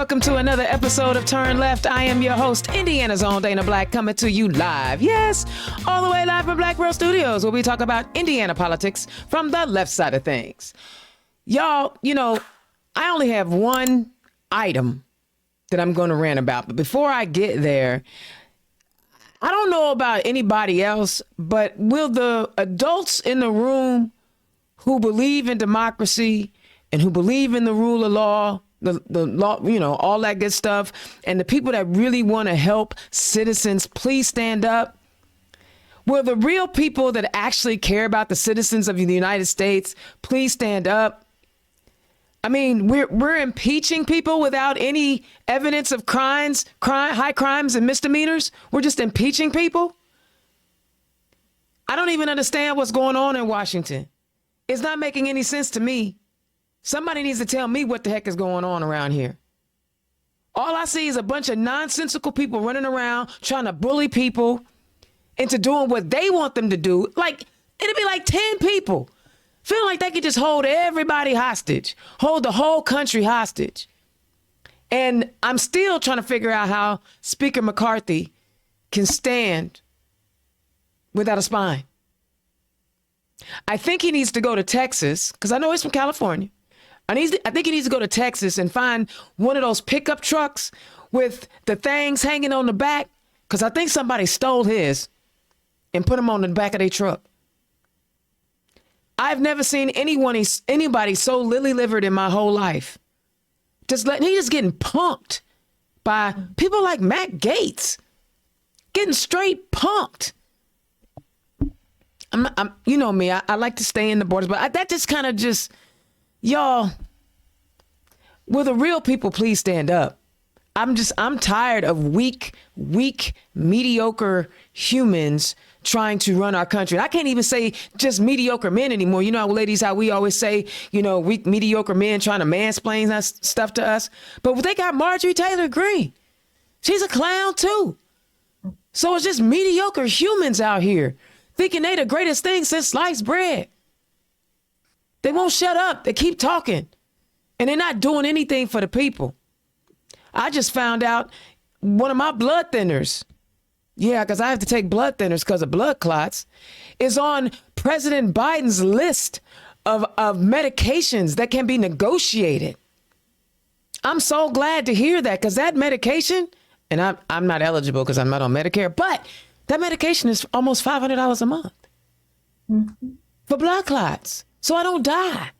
welcome to another episode of Turn Left. I am your host, Indiana's own Dana Black, coming to you live. Yes, all the way live from Black World Studios, where we talk about Indiana politics from the left side of things. Y'all, you know, I only have one item that I'm going to rant about. But before I get there, I don't know about anybody else, but will the adults in the room who believe in democracy and who believe in the rule of law, the law, you know, all that good stuff, and the people that really want to help citizens, please stand up? Will the real people that actually care about the citizens of the United States please stand up? I mean, we're impeaching people without any evidence of high crimes and misdemeanors. We're just impeaching people. I don't even understand what's going on in Washington. It's not making any sense to me. Somebody needs to tell me what the heck is going on around here. All I see is a bunch of nonsensical people running around trying to bully people into doing what they want them to do. Like, it'd be like 10 people. Feeling like they could just hold everybody hostage, hold the whole country hostage. And I'm still trying to figure out how Speaker McCarthy can stand without a spine. I think he needs to go to Texas, because I know he's from California. I think he needs to go to Texas and find one of those pickup trucks with the things hanging on the back, because I think somebody stole his and put them on the back of their truck. I've never seen anybody so lily-livered in my whole life. He's just getting punked by people like Matt Gaetz, getting straight punked. You know me, I like to stay in the borders, but that just kind of just, y'all, will the real people please stand up? I'm tired of weak, mediocre humans trying to run our country. And I can't even say just mediocre men anymore. You know, ladies, how we always say, you know, weak, mediocre men trying to mansplain that stuff to us. But they got Marjorie Taylor Greene. She's a clown too. So it's just mediocre humans out here thinking they the greatest thing since sliced bread. They won't shut up. They keep talking. And they're not doing anything for the people. I just found out one of my blood thinners, yeah, because I have to take blood thinners because of blood clots, is on President Biden's list of medications that can be negotiated. I'm so glad to hear that, because that medication, and I'm not eligible because I'm not on Medicare, but that medication is almost $500 a month for blood clots, so I don't die.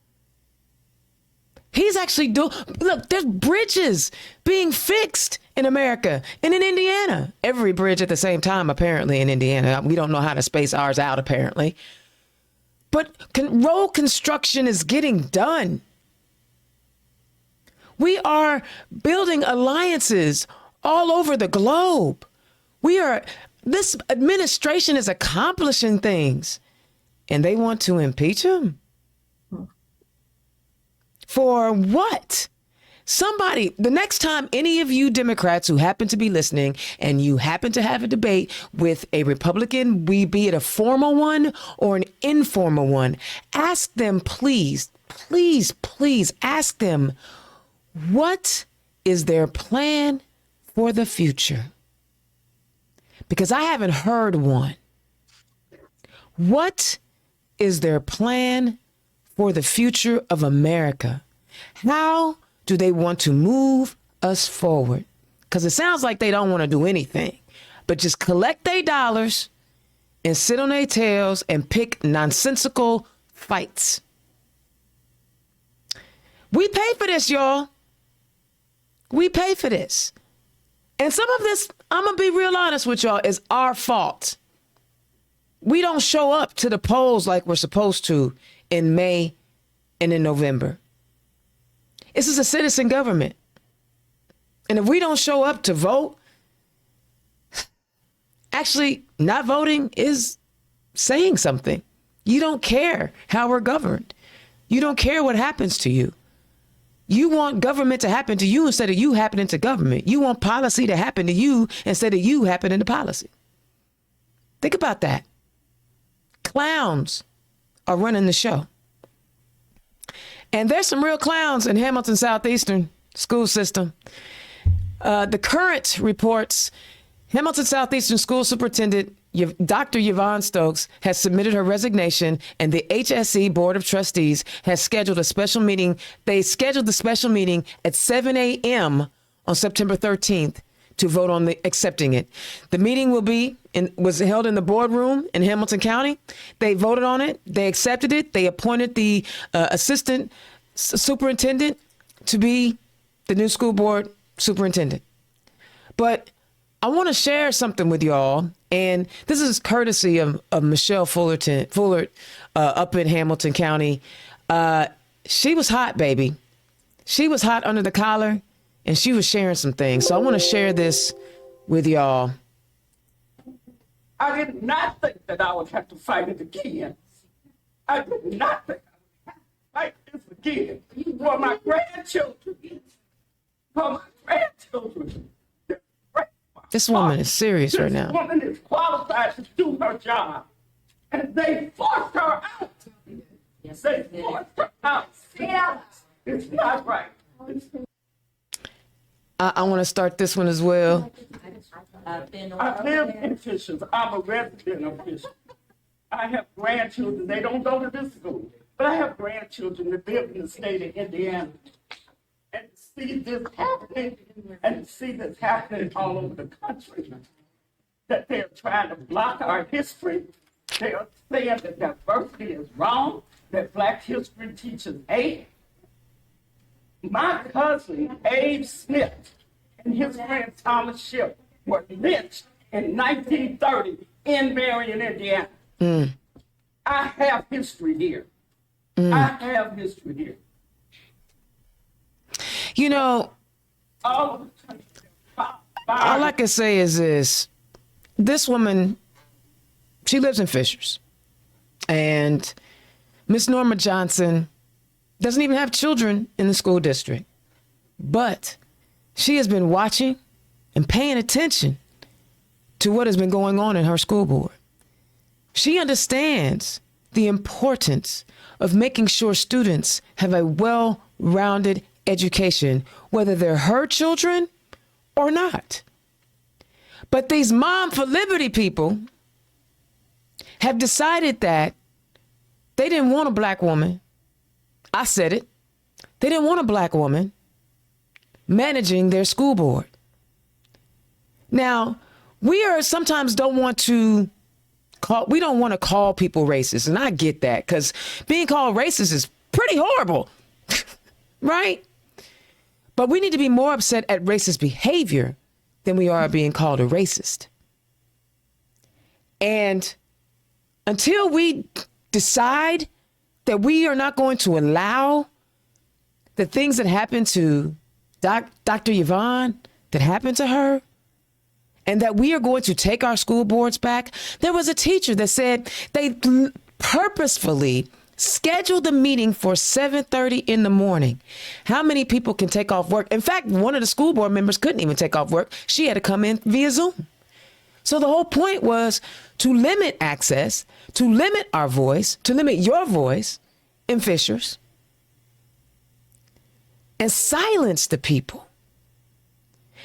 He's actually look, there's bridges being fixed in America and in Indiana. Every bridge at the same time, apparently, in Indiana. We don't know how to space ours out, apparently. But road construction is getting done. We are building alliances all over the globe. This administration is accomplishing things, and they want to impeach him. For what? The next time any of you Democrats who happen to be listening and you happen to have a debate with a Republican, be it a formal one or an informal one, ask them, please ask them, what is their plan for the future? Because I haven't heard one. What is their plan for the future of America? How do they want to move us forward? Because it sounds like they don't want to do anything, but just collect their dollars and sit on their tails and pick nonsensical fights. We pay for this, y'all. We pay for this. And some of this, I'm going to be real honest with y'all, is our fault. We don't show up to the polls like we're supposed to in May and in November. This is a citizen government. And if we don't show up to vote, actually not voting is saying something. You don't care how we're governed. You don't care what happens to you. You want government to happen to you instead of you happening to government. You want policy to happen to you instead of you happening to policy. Think about that. Clowns are running the show. And there's some real clowns in Hamilton Southeastern school system. The Current reports Hamilton Southeastern School Superintendent Dr. Yvonne Stokes has submitted her resignation, and the HSE Board of Trustees has scheduled a special meeting. They scheduled the special meeting at 7 a.m. on September 13th to vote on accepting it. The meeting was held in the boardroom in Hamilton County. They voted on it. They accepted it. They appointed the assistant superintendent to be the new school board superintendent. But I want to share something with y'all, and this is courtesy of Michelle Fuller up in Hamilton County. She was hot, baby. She was hot under the collar, and she was sharing some things. So I want to share this with y'all. I did not think that I would have to fight it again. I did not think I would have to fight this again for my grandchildren. For my grandchildren. This woman is serious right now. This woman is qualified to do her job. And they forced her out. They forced her out. It's not right. I want to start this one as well. I live in Fishers. I'm a resident of Fishers. I have grandchildren. They don't go to this school. But I have grandchildren that live in the state of Indiana. And see this happening, and see this happening all over the country, that they're trying to block our history. They are saying that diversity is wrong, that Black history teaches hate. My cousin, Abe Smith, and his friend Thomas Ship were lynched in 1930 in Marion, Indiana. I have history here. I have history here. You know, all I can say is this woman, she lives in Fishers, and Miss Norma Johnson doesn't even have children in the school district, but she has been watching and paying attention to what has been going on in her school board. She understands the importance of making sure students have a well-rounded education, whether they're her children or not. But these Mom for Liberty people have decided that they didn't want a Black woman. I said it. They didn't want a Black woman managing their school board. Now, we sometimes don't want to call people racist, and I get that, because being called racist is pretty horrible, right? But we need to be more upset at racist behavior than we are being called a racist. And until we decide that we are not going to allow the things that happened to Dr. Yvonne, that happened to her, and that we are going to take our school boards back. There was a teacher that said they purposefully scheduled the meeting for 7:30 in the morning. How many people can take off work? In fact, one of the school board members couldn't even take off work. She had to come in via Zoom. So the whole point was to limit access, to limit our voice, to limit your voice in Fishers, and silence the people.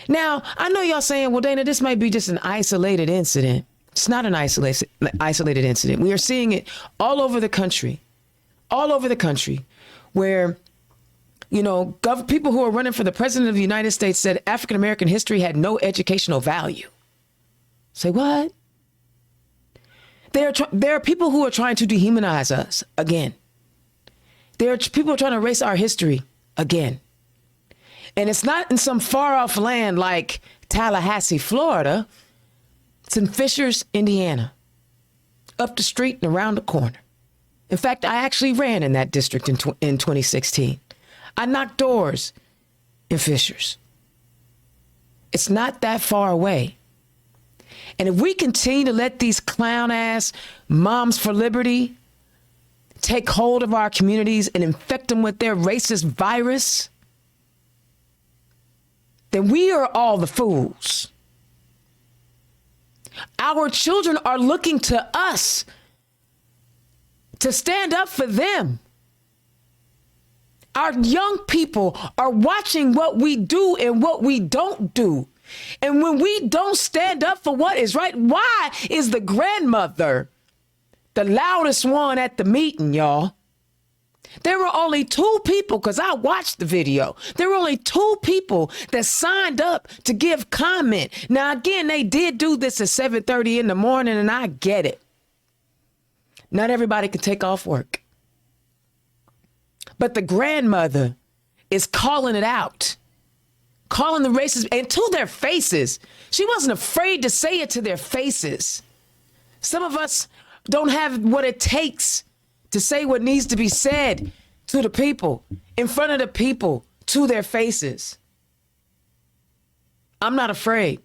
Now, I know y'all saying, well, Dana, this might be just an isolated incident. It's not an isolated incident. We are seeing it all over the country. All over the country, where, people who are running for the president of the United States said African-American history had no educational value. Say what? There are people who are trying to dehumanize us again. There are people who are trying to erase our history again. And it's not in some far-off land like Tallahassee, Florida. It's in Fishers, Indiana, up the street and around the corner. In fact, I actually ran in that district in 2016. I knocked doors in Fishers. It's not that far away. And if we continue to let these clown-ass Moms for Liberty take hold of our communities and infect them with their racist virus, then we are all the fools. Our children are looking to us to stand up for them. Our young people are watching what we do and what we don't do. And when we don't stand up for what is right, why is the grandmother the loudest one at the meeting, y'all? There were only 2 people, because I watched the video. There were only 2 people that signed up to give comment. Now, again, they did do this at 7:30 in the morning, and I get it. Not everybody can take off work. But the grandmother is calling it out, calling the racists, and to their faces. She wasn't afraid to say it to their faces. Some of us don't have what it takes to say what needs to be said to the people, in front of the people, to their faces. I'm not afraid.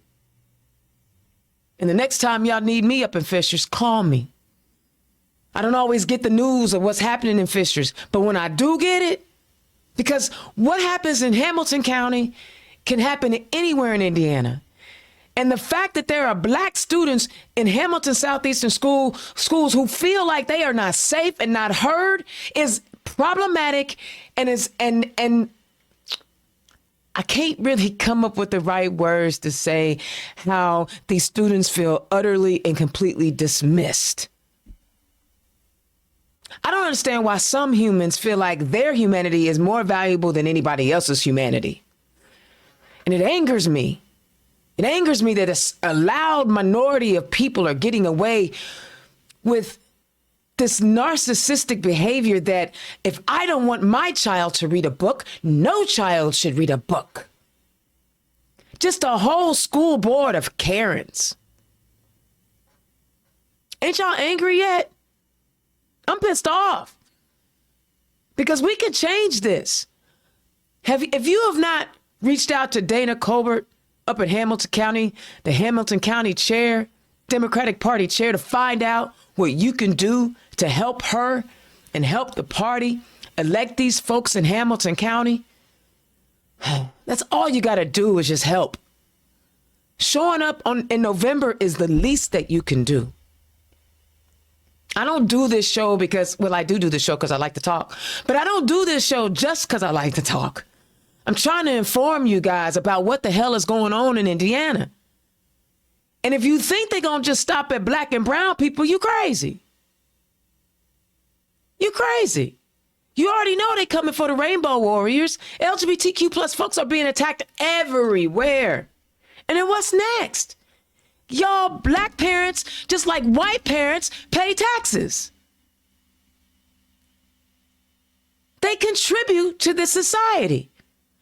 And the next time y'all need me up in Fishers, call me. I don't always get the news of what's happening in Fishers, but when I do get it, because what happens in Hamilton County can happen anywhere in Indiana. And the fact that there are black students in Hamilton Southeastern schools who feel like they are not safe and not heard is problematic, and I can't really come up with the right words to say how these students feel utterly and completely dismissed. I don't understand why some humans feel like their humanity is more valuable than anybody else's humanity. And it angers me. It angers me that a loud minority of people are getting away with this narcissistic behavior that if I don't want my child to read a book, no child should read a book. Just a whole school board of Karens. Ain't y'all angry yet? I'm pissed off because we can change this. If you have not reached out to Dana Colbert up in Hamilton County, the Hamilton County chair, Democratic Party chair, to find out what you can do to help her and help the party elect these folks in Hamilton County, that's all you got to do is just help. Showing up in November is the least that you can do. I don't do this show because, well, I do this show because I like to talk, but I don't do this show just because I like to talk. I'm trying to inform you guys about what the hell is going on in Indiana. And if you think they're going to just stop at black and brown people, you crazy. You crazy. You already know they coming for the Rainbow Warriors. LGBTQ plus folks are being attacked everywhere. And then what's next? Y'all black parents, just like white parents, pay taxes. They contribute to this society.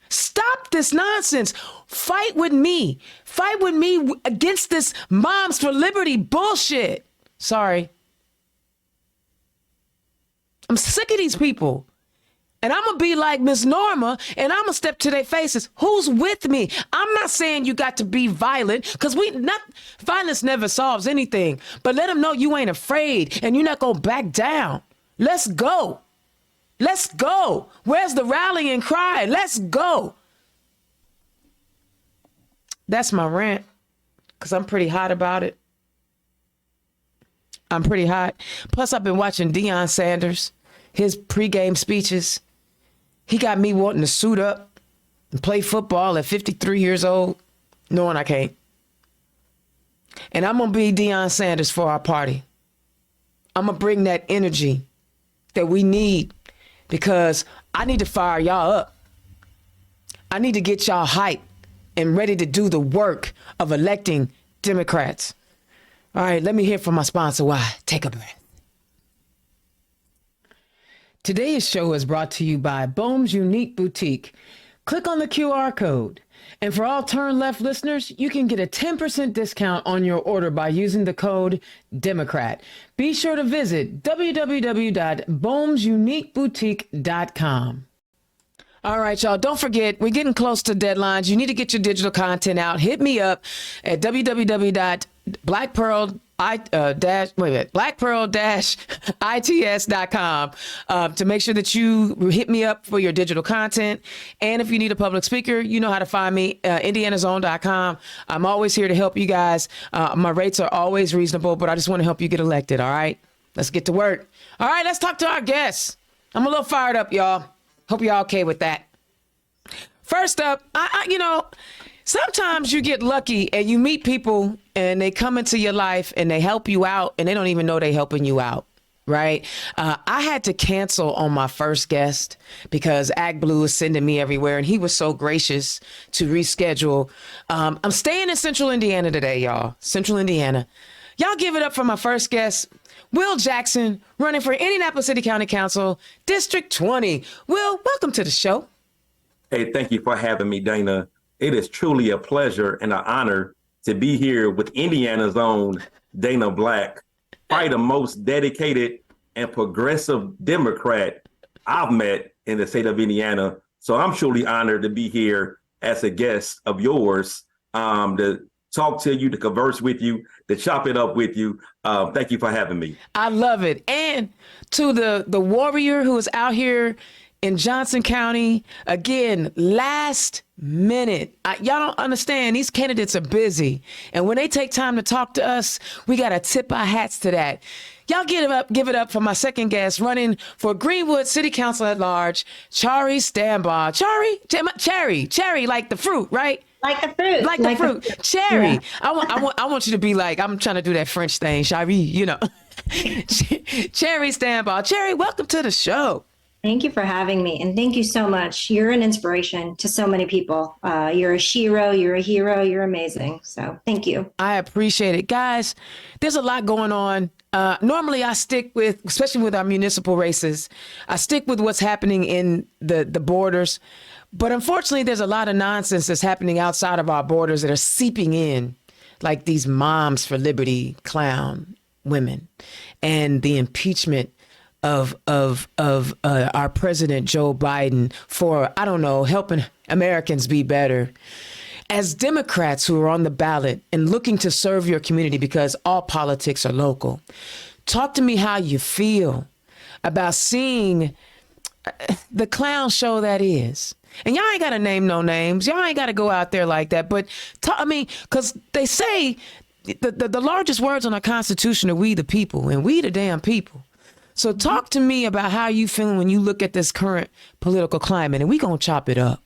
Stop this nonsense. Fight with me. Fight with me against this Moms for Liberty bullshit. Sorry. I'm sick of these people. And I'm going to be like Miss Norma, and I'm going to step to their faces. Who's with me? I'm not saying you got to be violent, because violence never solves anything. But let them know you ain't afraid, and you're not going to back down. Let's go. Let's go. Where's the rallying cry? Let's go. That's my rant, because I'm pretty hot about it. I'm pretty hot. Plus, I've been watching Deion Sanders, his pregame speeches. He got me wanting to suit up and play football at 53 years old, knowing I can't. And I'm going to be Deion Sanders for our party. I'm going to bring that energy that we need, because I need to fire y'all up. I need to get y'all hyped and ready to do the work of electing Democrats. All right, let me hear from my sponsor. Why? Take a breath. Today's show is brought to you by Bohm's Unique Boutique. Click on the QR code. And for all Turn Left listeners, you can get a 10% discount on your order by using the code Democrat. Be sure to visit www.bohmsuniqueboutique.com. All right, y'all, don't forget, we're getting close to deadlines. You need to get your digital content out. Hit me up at blackpearl-its.com to make sure that you hit me up for your digital content. And if you need a public speaker, you know how to find me, indianazone.com. I'm always here to help you guys. My rates are always reasonable, but I just want to help you get elected, all right? Let's get to work. All right, let's talk to our guests. I'm a little fired up, y'all. Hope you're okay with that. First up, sometimes you get lucky and you meet people and they come into your life and they help you out and they don't even know they're helping you out. Right. I had to cancel on my first guest because Ag Blue is sending me everywhere. And he was so gracious to reschedule. I'm staying in Central Indiana today, y'all. Central Indiana. Y'all give it up for my first guest, Will Jackson, running for Indianapolis City County Council, District 20. Will, welcome to the show. Hey, thank you for having me, Dana. It is truly a pleasure and an honor to be here with Indiana's own Dana Black, probably the most dedicated and progressive Democrat I've met in the state of Indiana. So I'm truly honored to be here as a guest of yours, to talk to you, to converse with you, to chop it up with you. Thank you for having me. I love it. And to the warrior who is out here in Johnson County, again, last minute. Y'all don't understand. These candidates are busy. And when they take time to talk to us, we got to tip our hats to that. Y'all give it up for my second guest, running for Greenwood City Council at Large, Charrie Stambaugh. Cherry, like the fruit, right? Like the fruit. Like the fruit. Cherry. Yeah. I want you to be like, I'm trying to do that French thing, Charrie, Charrie Stambaugh. Cherry, welcome to the show. Thank you for having me. And thank you so much. You're an inspiration to so many people. You're a shero, you're a hero, you're amazing. So thank you. I appreciate it. Guys, there's a lot going on. Normally I stick with, especially with our municipal races, I stick with what's happening in the borders. But unfortunately, there's a lot of nonsense that's happening outside of our borders that are seeping in, like these moms for liberty clown women and the impeachment of our president, Joe Biden, for, I don't know, helping Americans be better. As Democrats who are on the ballot and looking to serve your community, because all politics are local, talk to me how you feel about seeing the clown show that is. And y'all ain't got to name no names. Y'all ain't got to go out there like that. But, because they say the largest words on our Constitution are we the people, and we the damn people. So talk to me about how you feeling when you look at this current political climate, and we gonna chop it up.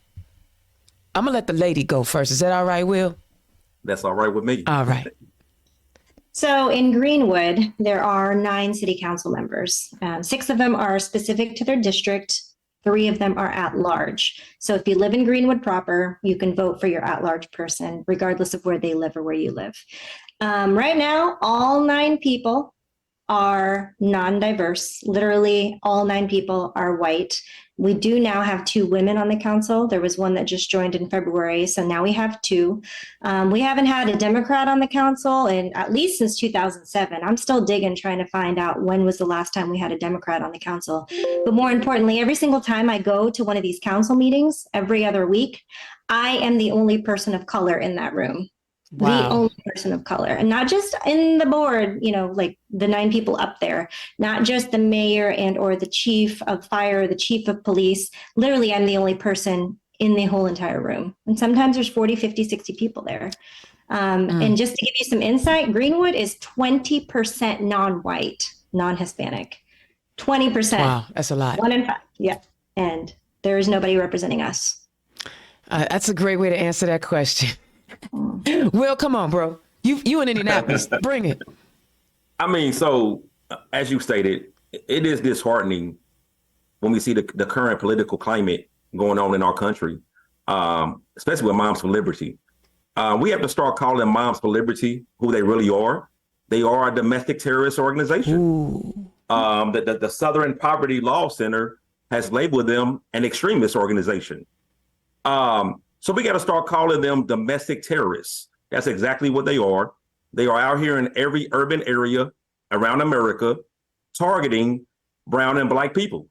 I'm gonna let the lady go first. Is that all right, Will? That's all right with me. All right. So in Greenwood, there are 9 city council members. 6 of them are specific to their district. 3 of them are at large. So if you live in Greenwood proper, you can vote for your at-large person, regardless of where they live or where you live. Right now, all 9 people are non-diverse. Literally all 9 people are white. We do now have 2 women on the council. There was one that just joined in February, so now we have 2. We haven't had a Democrat on the council in at least since 2007. I'm still digging, trying to find out when was the last time we had a Democrat on the council. But more importantly, every single time I go to one of these council meetings, every other week, I am the only person of color in that room. Wow. The only person of color, and not just in the board, like the 9 people up there, not just the mayor and or the chief of fire, the chief of police. Literally, I'm the only person in the whole entire room. And sometimes there's 40, 50, 60 people there. And just to give you some insight, Greenwood is 20% non-white, non-Hispanic, 20%. Wow, that's a lot. 1 in 5. Yeah. And there is nobody representing us. That's a great way to answer that question. Will, come on, bro. You in Indianapolis. Bring it. So as you stated, it is disheartening when we see the current political climate going on in our country, especially with Moms for Liberty. We have to start calling Moms for Liberty who they really are. They are a domestic terrorist organization. The Southern Poverty Law Center has labeled them an extremist organization. So we got to start calling them domestic terrorists. That's exactly what they are. They are out here in every urban area around America, targeting brown and black people.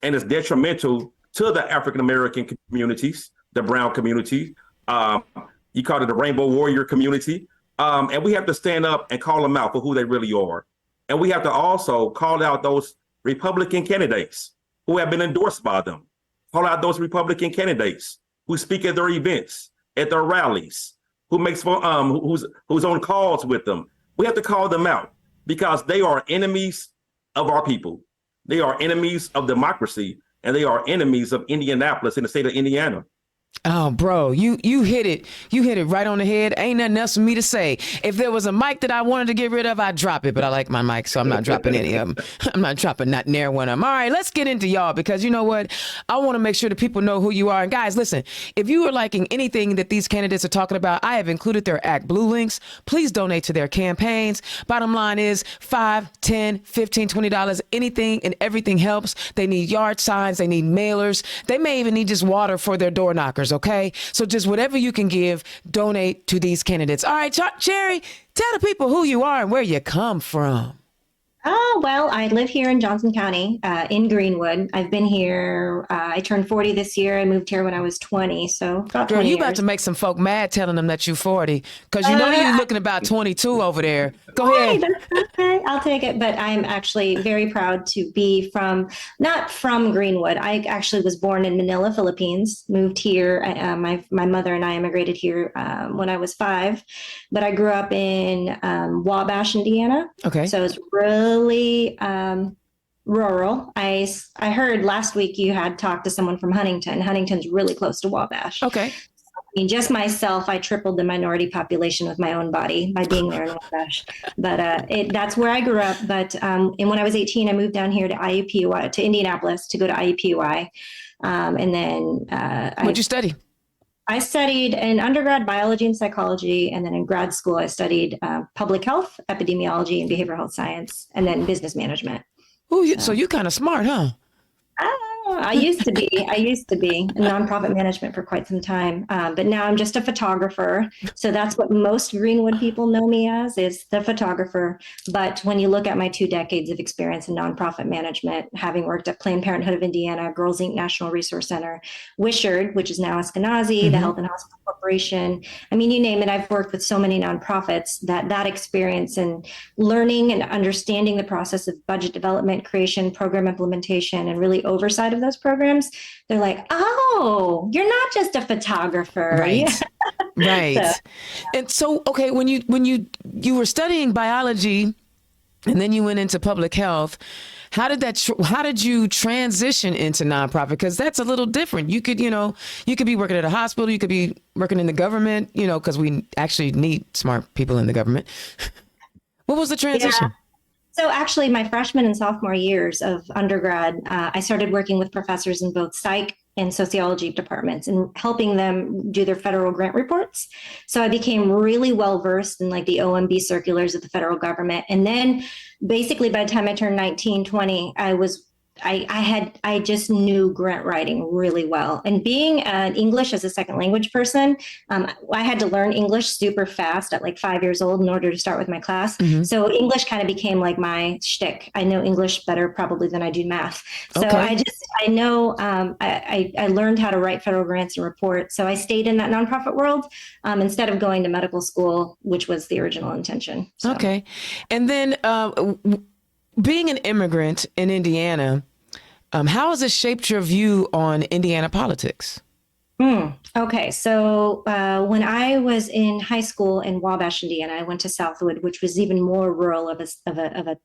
And it's detrimental to the African-American communities, the brown community. You call it the Rainbow Warrior community. And we have to stand up and call them out for who they really are. And we have to also call out those Republican candidates who have been endorsed by them. Call out those Republican candidates who speak at their events, at their rallies, who's on calls with them. We have to call them out because they are enemies of our people. They are enemies of democracy, and they are enemies of Indianapolis in the state of Indiana. Oh, bro, you hit it. You hit it right on the head. Ain't nothing else for me to say. If there was a mic that I wanted to get rid of, I'd drop it. But I like my mic, so I'm not dropping any of them. I'm not dropping not near one of them. All right, let's get into y'all, because you know what? I want to make sure that people know who you are. And guys, listen, if you are liking anything that these candidates are talking about, I have included their Act Blue links. Please donate to their campaigns. Bottom line is $5, $10, $15, $20. Anything and everything helps. They need yard signs. They need mailers. They may even need just water for their door knockers. Okay, so just whatever you can give, donate to these candidates. All right, Charrie, tell the people who you are and where you come from. Oh, well, I live here in Johnson County, in Greenwood. I've been here. I turned 40 this year. I moved here when I was 20, so about Girl, 20 you years. about to make some folk mad telling them that you're 40, because you know you're looking about 22 over there. Go Hey, ahead. that's okay. I'll take it. But I'm actually very proud to be not from Greenwood. I actually was born in Manila, Philippines, moved here. My mother and I immigrated here when I was 5, but I grew up in Wabash, Indiana. Okay. So it's really rural. I heard last week you had talked to someone from Huntington. Huntington's really close to Wabash. Okay. I mean, just myself, I tripled the minority population with my own body by being there in Wabash. But that's where I grew up. But and when I was 18, I moved down here to IUPUI, to Indianapolis, to go to IUPUI. And then What'd you study? I studied in undergrad biology and psychology, and then in grad school, I studied public health, epidemiology, and behavioral health science, and then business management. Ooh, so you kind of smart, huh? I used to be in nonprofit management for quite some time, but now I'm just a photographer. So that's what most Greenwood people know me as, is the photographer. But when you look at my 2 decades of experience in nonprofit management, having worked at Planned Parenthood of Indiana, Girls Inc. National Resource Center, Wishard, which is now Eskenazi, the Health and Hospital Corporation. I mean, you name it. I've worked with so many nonprofits that experience and learning and understanding the process of budget development, creation, program implementation, and really oversight of those programs. They're like, oh, you're not just a photographer. Right. Yeah. Right. And so, okay, when you were studying biology and then you went into public health, how did you transition into nonprofit? Because that's a little different. You could be working at a hospital, you could be working in the government, because we actually need smart people in the government. What was the transition? Yeah. So actually, my freshman and sophomore years of undergrad, I started working with professors in both psych and sociology departments and helping them do their federal grant reports. So I became really well versed in like the OMB circulars of the federal government. And then basically by the time I turned 19, 20, I just knew grant writing really well. And being an English as a second language person, I had to learn English super fast at like 5 years old in order to start with my class. So English kind of became like my shtick. I know English better probably than I do math. So Okay. I learned how to write federal grants and reports. So I stayed in that nonprofit world instead of going to medical school, which was the original intention. So. Okay. And then being an immigrant in Indiana, how has it shaped your view on Indiana politics? Okay, so when I was in high school in Wabash, Indiana, I went to Southwood, which was even more rural of a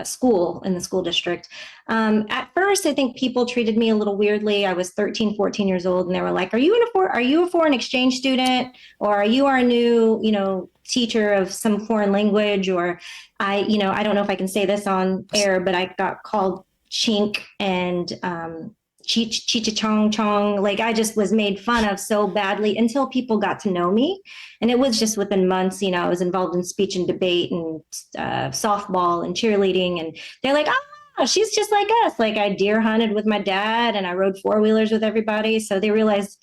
school in the school district. At first, I think people treated me a little weirdly. I was 13, 14 years old, and they were like, are you a foreign exchange student? Or are you our new, teacher of some foreign language? Or I don't know if I can say this on air, but I got called chink and chong. Like I just was made fun of so badly until people got to know me. And it was just within months, I was involved in speech and debate and softball and cheerleading. And they're like, oh, she's just like us. Like I deer hunted with my dad and I rode 4-wheelers with everybody. So they realized,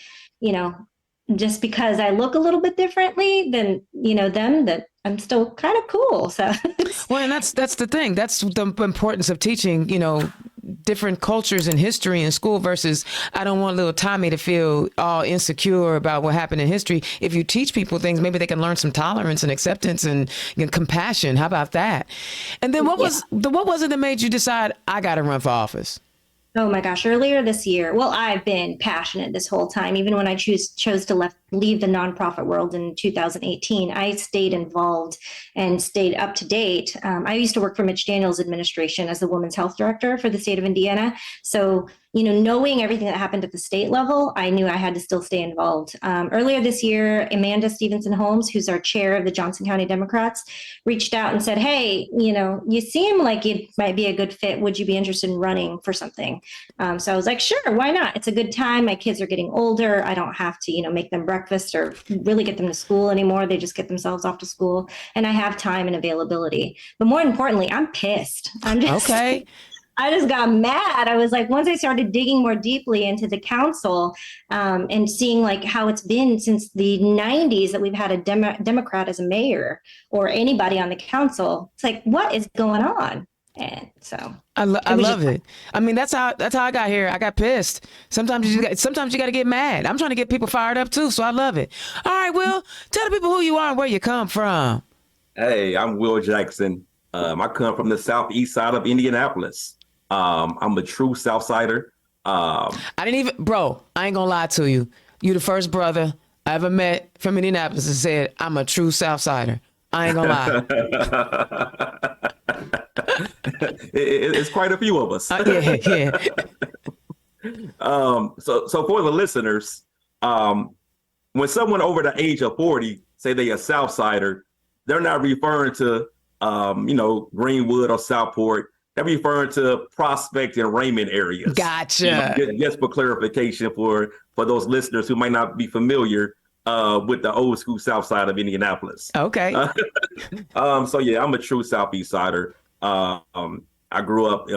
just because I look a little bit differently than, them, that I'm still kind of cool. So, Well, and that's the thing. That's the importance of teaching, different cultures and history in school versus I don't want little Tommy to feel all insecure about what happened in history. If you teach people things, maybe they can learn some tolerance and acceptance and compassion. How about that? And then what was it that made you decide I got to run for office? oh my gosh, earlier this year, well, I've been passionate this whole time, even when I chose to leave the nonprofit world in 2018, I stayed involved and stayed up to date. I used to work for Mitch Daniels' administration as the women's health director for the state of Indiana. So, knowing everything that happened at the state level, I knew I had to still stay involved. Earlier this year, Amanda Stevenson Holmes, who's our chair of the Johnson County Democrats, reached out and said, hey, you seem like you might be a good fit. Would you be interested in running for something? So I was like, sure, why not? It's a good time. My kids are getting older. I don't have to, make them breakfast or really get them to school anymore. They just get themselves off to school. And I have time and availability. But more importantly, I'm pissed. Okay. I just got mad. I was like, once I started digging more deeply into the council and seeing like how it's been since the 90s that we've had a Democrat as a mayor or anybody on the council, it's like, what is going on? And so I love it. I mean, that's how I got here. I got pissed. Sometimes you got to get mad. I'm trying to get people fired up too, so I love it. All right, Will, tell the people who you are and where you come from. Hey, I'm Will Jackson. I come from the southeast side of Indianapolis. I'm a true Southsider. I ain't gonna lie to you. You the first brother I ever met from Indianapolis that said, I'm a true Southsider. I ain't gonna lie. It's quite a few of us. Yeah. So for the listeners, when someone over the age of 40 say they a Southsider, they're not referring to, Greenwood or Southport. They're referring to Prospect and Raymond areas. Gotcha. Just for clarification for those listeners who might not be familiar with the old school South side of Indianapolis. Okay. So yeah, I'm a true Southeast Sider. I grew up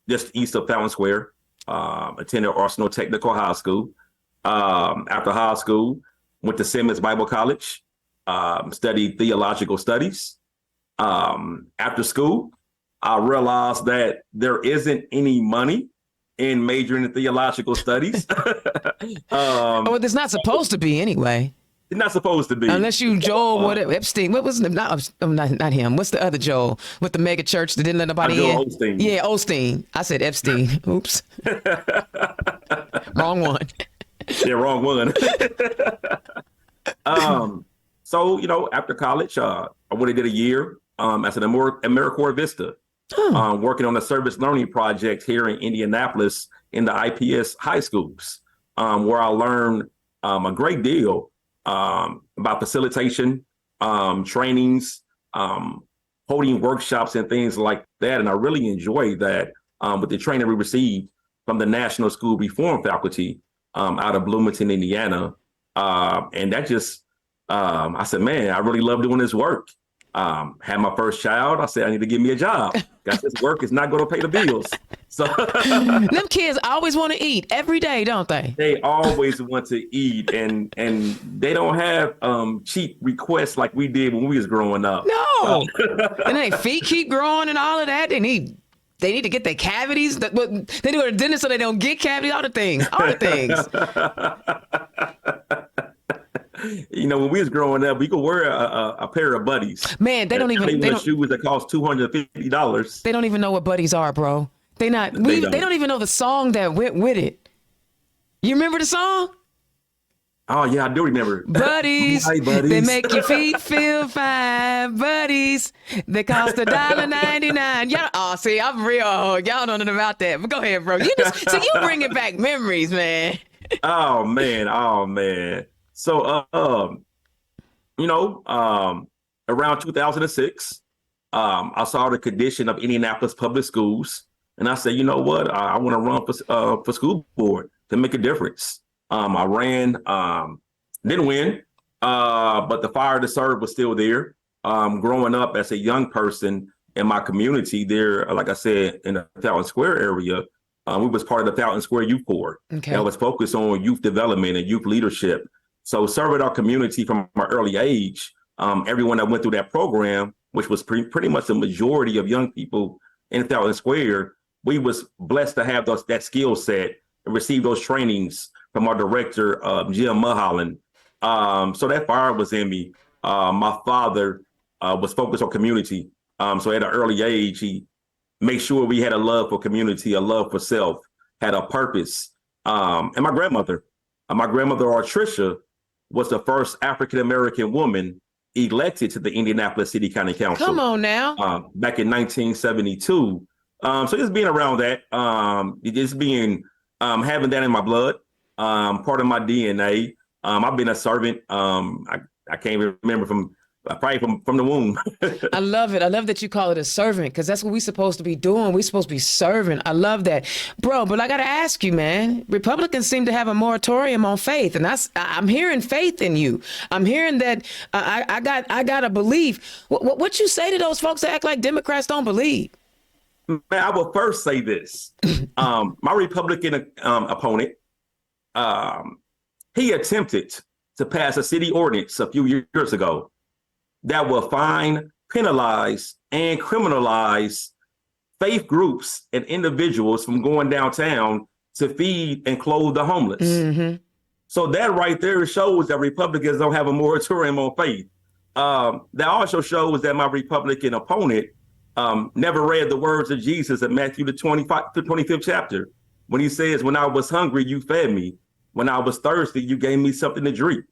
just east of Fountain Square. Attended Arsenal Technical High School. After high school, went to Simmons Bible College. Studied theological studies. After school, I realized that there isn't any money in majoring in theological studies. Well, it's not supposed to be anyway. It's not supposed to be. Unless you Joel, whatever, Epstein. What was not him. What's the other Joel with the mega church that didn't let nobody in? Joel Osteen. Yeah, Osteen. I said Epstein. Oops. Wrong one. Yeah, wrong one. So, after college, I went and did a year as an AmeriCorps Vista. Working on a service learning project here in Indianapolis in the IPS high schools, where I learned a great deal about facilitation, trainings, holding workshops and things like that. And I really enjoyed that with the training we received from the National School Reform Faculty out of Bloomington, Indiana. And that just, I said, man, I really love doing this work. Had my first child. I said, I need to get me a job. Got this work is not going to pay the bills. So them kids always want to eat every day, don't they? They always want to eat, and they don't have cheap requests like we did when we was growing up. No, and their feet keep growing and all of that. They need to get their cavities. They do it at dinner so they don't get cavities. All the things. When we was growing up, we could wear a pair of buddies. Man, they don't shoes that cost $250. They don't even know what buddies are, bro. They don't even know the song that went with it. You remember the song? Oh yeah, I do remember. Buddies, Hi, buddies. They make your feet feel fine. Buddies, they cost $1.99. Y'all, see, I'm real. Y'all don't know about that. But go ahead, bro. You bringing back memories, man. Oh man. So, around 2006, I saw the condition of Indianapolis public schools, and I said, you know what? I want to run for school board to make a difference. I ran, didn't win, but the fire to serve was still there. Growing up as a young person in my community there, like I said, in the Fountain Square area, we was part of the Fountain Square Youth Board. Okay. That was focused on youth development and youth leadership. So serving our community from an early age, everyone that went through that program, which was pretty much the majority of young people in Fountain Square, we was blessed to have that skill set and receive those trainings from our director, Jim Mulholland. So that fire was in me. My father was focused on community. So at an early age, he made sure we had a love for community, a love for self, had a purpose. And my grandmother, Artricia, was the first African-American woman elected to the Indianapolis City County Council. Come on now. Back in 1972. So just being around that, just being, having that in my blood, part of my DNA. I've been a servant. I can't even remember probably from the womb. I love it. I love that you call it a servant, because that's what we're supposed to be doing. We're supposed to be serving. I love that. Bro, but I got to ask you, man, Republicans seem to have a moratorium on faith, and I'm hearing faith in you. I'm hearing that I got a belief. What you say to those folks that act like Democrats don't believe? Man, I will first say this. My Republican opponent, he attempted to pass a city ordinance a few years ago that will fine, penalize, and criminalize faith groups and individuals from going downtown to feed and clothe the homeless. Mm-hmm. So that right there shows that Republicans don't have a moratorium on faith. That also shows that my Republican opponent never read the words of Jesus in Matthew the 25th chapter, when he says, "When I was hungry, you fed me. When I was thirsty, you gave me something to drink.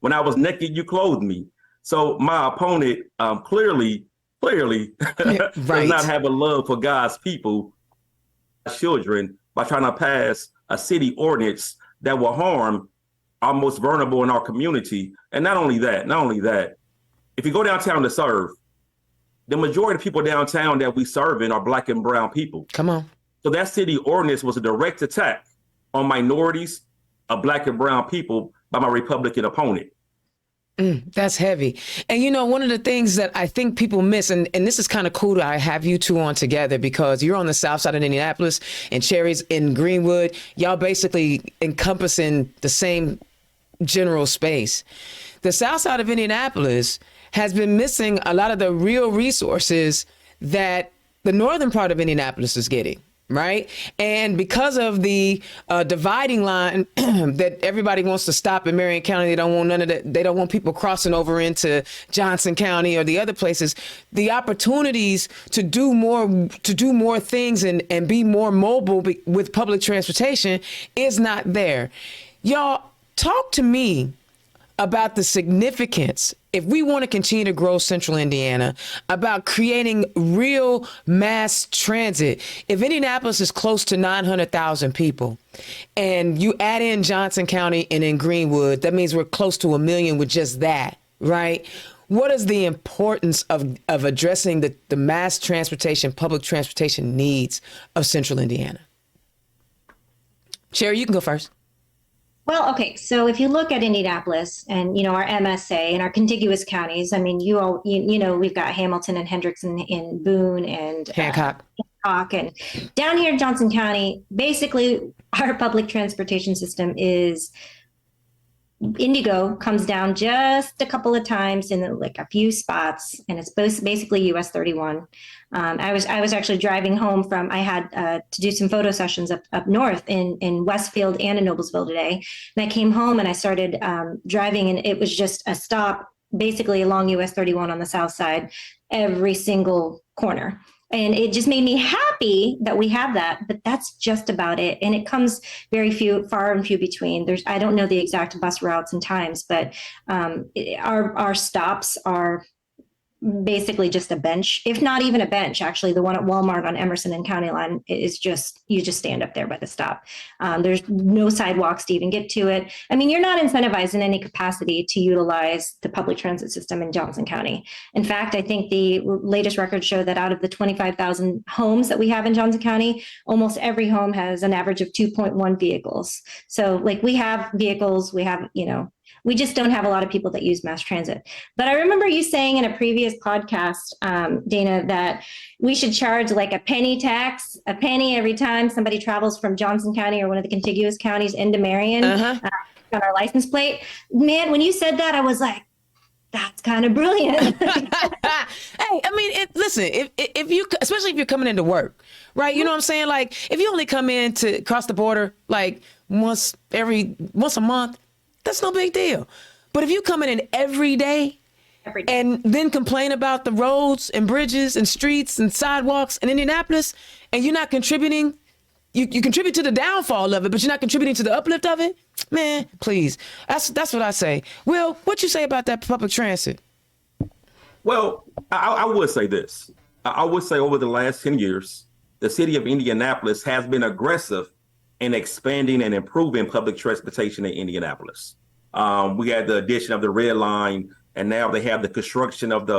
When I was naked, you clothed me." So my opponent clearly does not have a love for God's people, children, by trying to pass a city ordinance that will harm our most vulnerable in our community. And not only that, if you go downtown to serve, the majority of people downtown that we serve in are Black and brown people. Come on. So that city ordinance was a direct attack on minorities of Black and brown people by my Republican opponent. That's heavy. And, you know, one of the things that I think people miss, and this is kind of cool to have you two on together, because you're on the south side of Indianapolis and Charrie's in Greenwood. Y'all basically encompassing the same general space. The south side of Indianapolis has been missing a lot of the real resources that the northern part of Indianapolis is getting. Right. And because of the dividing line that everybody wants to stop in Marion County, they don't want none of that. They don't want people crossing over into Johnson County or the other places. The opportunities to do more things and be more mobile with public transportation is not there. Y'all, talk to me about the significance, if we want to continue to grow Central Indiana, about creating real mass transit. If Indianapolis is close to 900,000 people and you add in Johnson County and in Greenwood, that means we're close to 1 million with just that, right? What is the importance of addressing the mass transportation, public transportation needs of Central Indiana? Charrie, you can go first. Well, okay. So if you look at Indianapolis and, you know, our MSA and our contiguous counties, I mean, you know, we've got Hamilton and Hendricks in Boone and Hancock. And down here in Johnson County, basically our public transportation system is Indigo comes down just a couple of times in like a few spots, and it's basically US 31. I was actually driving home from, I had to do some photo sessions up north in Westfield and in Noblesville today. And I came home and I started driving, and it was just a stop basically along US 31 on the south side, every single corner. And it just made me happy that we have that, but that's just about it. And it comes far and few between. I don't know the exact bus routes and times, but our stops are basically just a bench, if not even a bench. Actually, the one at Walmart on Emerson and County Line is you just stand up there by the stop. There's no sidewalks to even get to it. I mean, you're not incentivized in any capacity to utilize the public transit system in Johnson County. In fact, I think the latest records show that out of the 25,000 homes that we have in Johnson County, almost every home has an average of 2.1 vehicles. So like we have vehicles, we have, you know, we just don't have a lot of people that use mass transit. But I remember you saying in a previous podcast, Dana, that we should charge like a penny every time somebody travels from Johnson County or one of the contiguous counties into Marion on our license plate. Man, when you said that, I was like, that's kind of brilliant. Hey, I mean, listen, if you, especially if you're coming into work, right? You know what I'm saying? Like, if you only come in to cross the border like once a month, that's no big deal. But if you come in every day and then complain about the roads and bridges and streets and sidewalks in Indianapolis, and you're not contributing you contribute to the downfall of it, but you're not contributing to the uplift of it. Man, please. That's what I say. Will, what you say about that public transit? Well, I would say this. I would say over the last 10 years, the city of Indianapolis has been aggressive in expanding and improving public transportation in Indianapolis. We had the addition of the red line, and now they have the construction of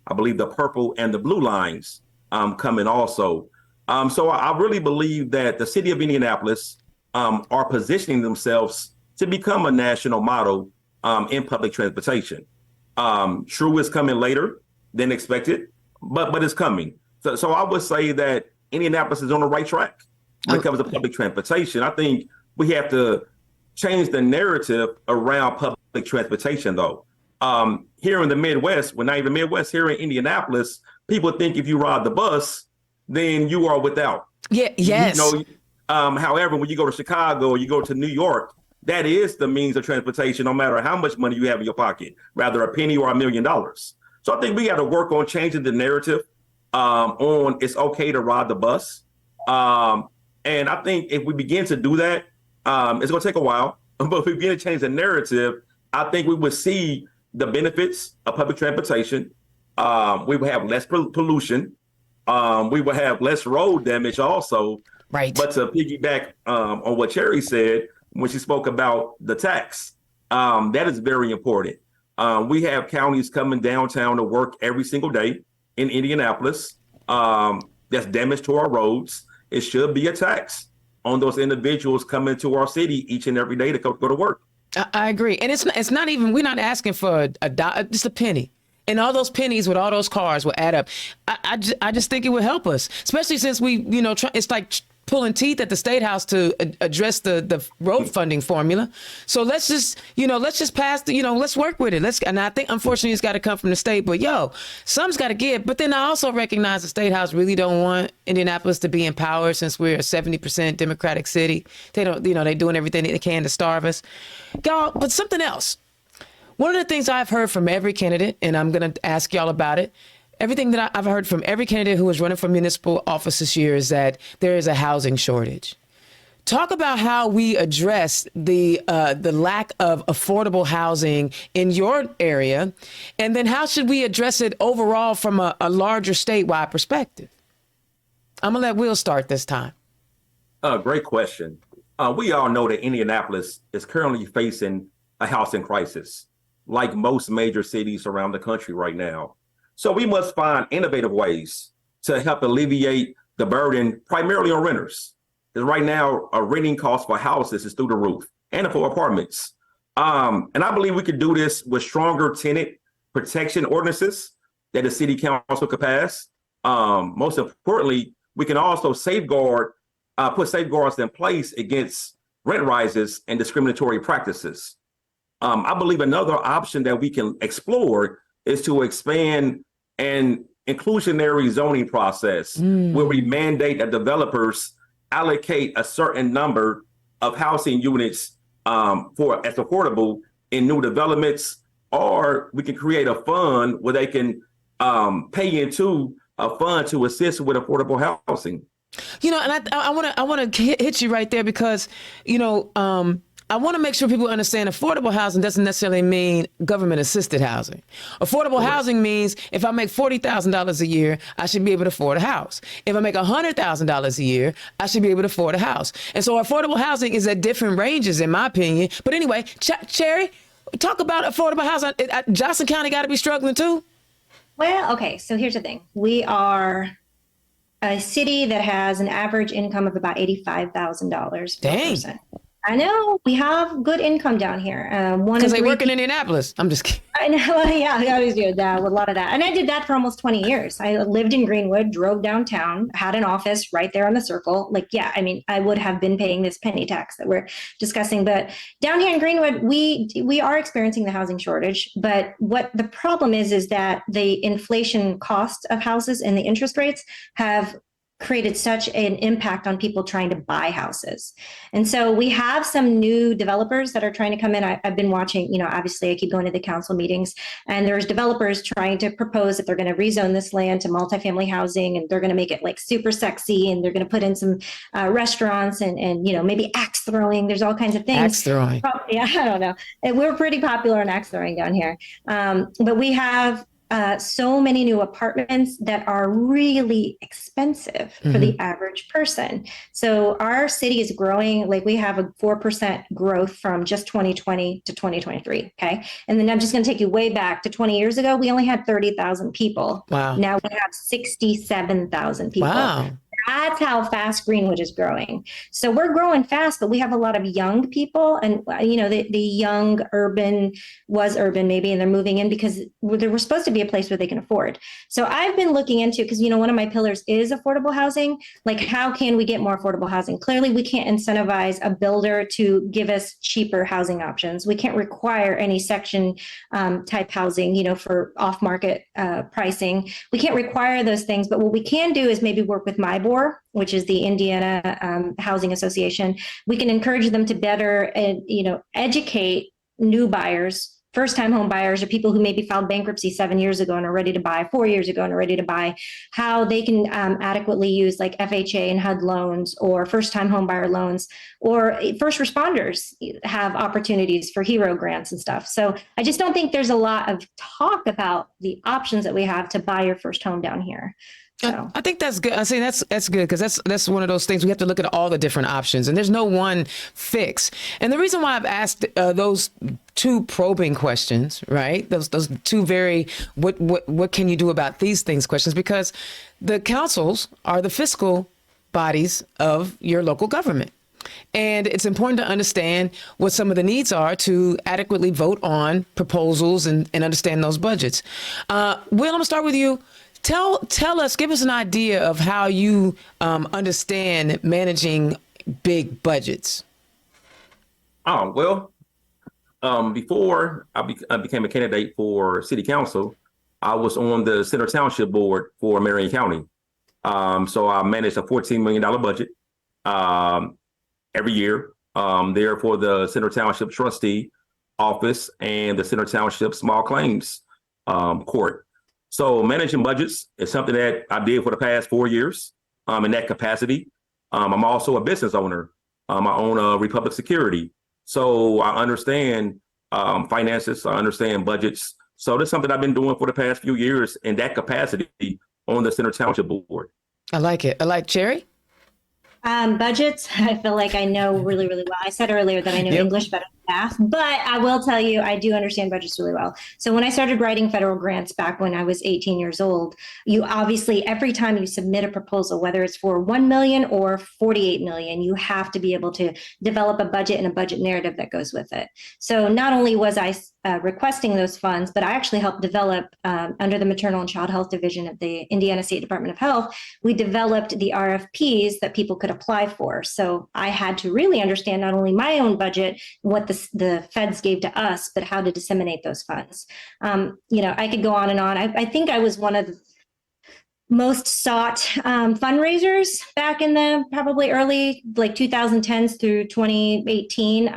I believe the purple and the blue lines coming also. So I really believe that the city of Indianapolis are positioning themselves to become a national model in public transportation. True, is coming later than expected, but it's coming. So I would say that Indianapolis is on the right track when it comes to public transportation. I think we have to change the narrative around public transportation, though. Here in the Midwest, well, not even Midwest, here in Indianapolis, people think if you ride the bus, then you are without. Yeah, yes. However, when you go to Chicago or you go to New York, that is the means of transportation, no matter how much money you have in your pocket, rather a penny or $1 million. So I think we got to work on changing the narrative on it's okay to ride the bus. And I think if we begin to do that, it's going to take a while, but if we begin to change the narrative, I think we would see the benefits of public transportation. We would have less pollution. We would have less road damage also. Right. But to piggyback on what Charrie said when she spoke about the tax, that is very important. We have counties coming downtown to work every single day in Indianapolis. That's damage to our roads. It should be a tax on those individuals coming to our city each and every day to go to work. I agree. And it's not even, we're not asking for just a penny. And all those pennies with all those cars will add up. I just think it would help us, especially since we, it's like pulling teeth at the State House to address the road funding formula. So let's just pass let's work with it. And I think, unfortunately, it's got to come from the state. But some's got to give. But then I also recognize the State House really don't want Indianapolis to be in power, since we're a 70% Democratic city. They don't, they're doing everything they can to starve us. Y'all, but something else. One of the things I've heard from every candidate, and I'm going to ask y'all about it, everything that I've heard from every candidate who is running for municipal office this year is that there is a housing shortage. Talk about how we address the lack of affordable housing in your area, and then how should we address it overall from a larger statewide perspective? I'm going to let Will start this time. Great question. We all know that Indianapolis is currently facing a housing crisis, like most major cities around the country right now. So we must find innovative ways to help alleviate the burden primarily on renters. Because right now, a renting cost for houses is through the roof, and for apartments. And I believe we could do this with stronger tenant protection ordinances that the city council could pass. Most importantly, we can also put safeguards in place against rent rises and discriminatory practices. I believe another option that we can explore is to expand an inclusionary zoning process where we mandate that developers allocate a certain number of housing units for as affordable in new developments, or we can create a fund where they can pay into a fund to assist with affordable housing. And I want to hit you right there because, I want to make sure people understand affordable housing doesn't necessarily mean government assisted housing. Affordable housing means if I make $40,000 a year, I should be able to afford a house. If I make $100,000 a year, I should be able to afford a house. And so affordable housing is at different ranges, in my opinion. But anyway, Charrie, talk about affordable housing. Johnson County got to be struggling too. Well, okay. So here's the thing. We are a city that has an average income of about $85,000 per person. I know we have good income down here. Because they work in Indianapolis. I'm just kidding. I know. Yeah, I always do that with a lot of that. And I did that for almost 20 years. I lived in Greenwood, drove downtown, had an office right there on the circle. I would have been paying this penny tax that we're discussing. But down here in Greenwood, we are experiencing the housing shortage. But what the problem is that the inflation cost of houses and the interest rates have created such an impact on people trying to buy houses. And so we have some new developers that are trying to come in. I've been watching, obviously I keep going to the council meetings, and there's developers trying to propose that they're going to rezone this land to multifamily housing, and they're going to make it like super sexy, and they're going to put in some restaurants and maybe axe throwing. There's all kinds of things. Axe throwing. Yeah, I don't know. We're pretty popular in axe throwing down here. But we have so many new apartments that are really expensive for the average person. So our city is growing, like we have a 4% growth from just 2020 to 2023. Okay. And then I'm just going to take you way back to 20 years ago. We only had 30,000 people. Wow. Now we have 67,000 people. Wow. That's how fast Greenwood is growing. So we're growing fast, but we have a lot of young people, and the young urban was urban maybe, and they're moving in because there was supposed to be a place where they can afford. So I've been looking into, because one of my pillars is affordable housing. Like, how can we get more affordable housing? Clearly, we can't incentivize a builder to give us cheaper housing options. We can't require any section type housing, for off market pricing. We can't require those things, but what we can do is maybe work with MIBOR, which is the Indiana Housing Association. We can encourage them to better, educate new buyers, first-time home buyers, or people who maybe filed bankruptcy 7 years ago and are ready to buy, 4 years ago and are ready to buy, how they can adequately use like FHA and HUD loans, or first-time home buyer loans, or first responders have opportunities for HERO grants and stuff. So I just don't think there's a lot of talk about the options that we have to buy your first home down here. So. I think that's good. I say that's good, because that's one of those things we have to look at all the different options, and there's no one fix. And the reason why I've asked those two probing questions, right? Those two very what can you do about these things questions, because the councils are the fiscal bodies of your local government. And it's important to understand what some of the needs are to adequately vote on proposals and understand those budgets. Will, I'm gonna start with you. Tell us, give us an idea of how you understand managing big budgets. Oh, well, before I became a candidate for city council, I was on the Center Township board for Marion County. So I managed a $14 million budget every year there for the Center Township trustee office and the Center Township small claims court. So managing budgets is something that I did for the past 4 years in that capacity. I'm also a business owner. I own Republic Security. So I understand finances. I understand budgets. So that's something I've been doing for the past few years in that capacity on the Center Township board. I like it. I like Charrie. Budgets, I feel like I know really, really well. I said earlier that I know English better than math, but I will tell you, I do understand budgets really well. So when I started writing federal grants back when I was 18 years old, you obviously, every time you submit a proposal, whether it's for 1 million or 48 million, you have to be able to develop a budget and a budget narrative that goes with it. So not only was I requesting those funds, but I actually helped develop under the Maternal and Child Health Division of the Indiana State Department of Health, we developed the RFPs that people could apply for. So I had to really understand not only my own budget, what the feds gave to us, but how to disseminate those funds. I could go on and on. I think I was one of the most sought fundraisers back in the probably early like 2010s through 2018.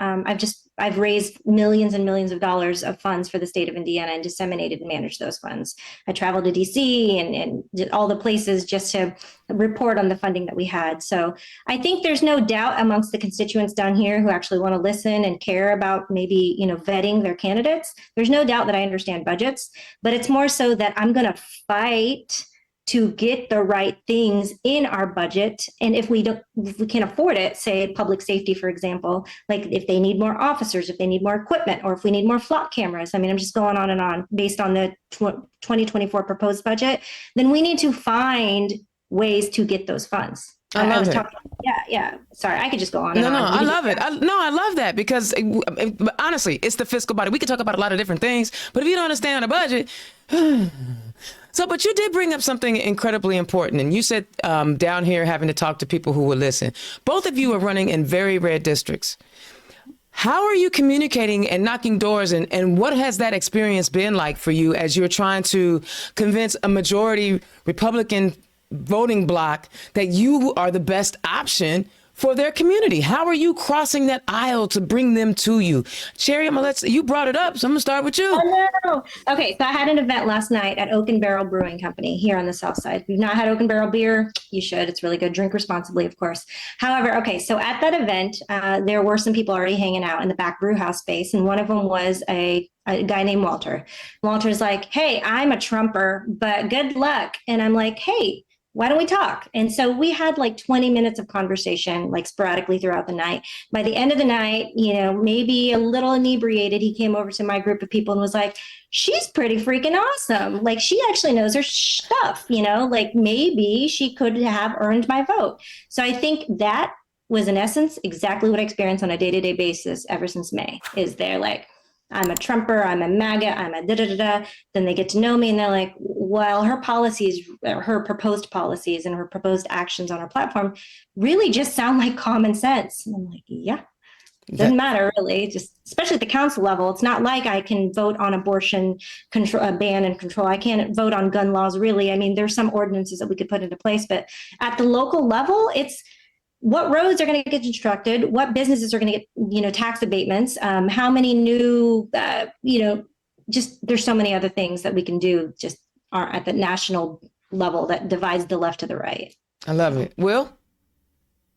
I've raised millions and millions of dollars of funds for the state of Indiana and disseminated and managed those funds. I traveled to DC and did all the places just to report on the funding that we had. So I think there's no doubt amongst the constituents down here who actually want to listen and care about maybe, vetting their candidates. There's no doubt that I understand budgets, but it's more so that I'm going to fight to get the right things in our budget. And if we can't afford it, say public safety, for example, like if they need more officers, if they need more equipment, or if we need more flock cameras, I mean, I'm just going on and on based on the 2024 proposed budget, then we need to find ways to get those funds. I love it. Yeah. Sorry, I could just go on. No, I love it. I love that because honestly, it's the fiscal body. We could talk about a lot of different things, but if you don't understand the budget, So, but you did bring up something incredibly important, and you said down here having to talk to people who will listen. Both of you are running in very red districts. How are you communicating and knocking doors, and what has that experience been like for you as you're trying to convince a majority Republican voting bloc that you are the best option for their community. How are you crossing that aisle to bring them to you? Charrie, you brought it up, so I'm gonna start with you. Oh, no. Okay, so I had an event last night at Oak and Barrel Brewing Company here on the South Side. If you've not had Oak and Barrel beer, you should. It's really good. Drink responsibly, of course. However, okay, so at that event, there were some people already hanging out in the back brew house space, and one of them was a guy named Walter. Walter's like, hey, I'm a Trumper, but good luck. And I'm like, hey, why don't we talk? And so we had like 20 minutes of conversation, like sporadically throughout the night. By the end of the night, maybe a little inebriated, he came over to my group of people and was like, she's pretty freaking awesome. Like, she actually knows her stuff, like maybe she could have earned my vote. So I think that was in essence exactly what I experienced on a day-to-day basis ever since May. Is they're like, I'm a Trumper, I'm a MAGA, I'm a da-da-da-da. Then they get to know me and they're like, well, her policies, her proposed policies and her proposed actions on her platform really just sound like common sense. And I'm like, yeah, doesn't matter really, just especially at the council level. It's not like I can vote on abortion control, ban and control. I can't vote on gun laws really. I mean, there's some ordinances that we could put into place, but at the local level, it's what roads are going to get constructed, what businesses are going to get, tax abatements, how many new, just there's so many other things that we can do just are at the national level that divides the left to the right. I love it. Will?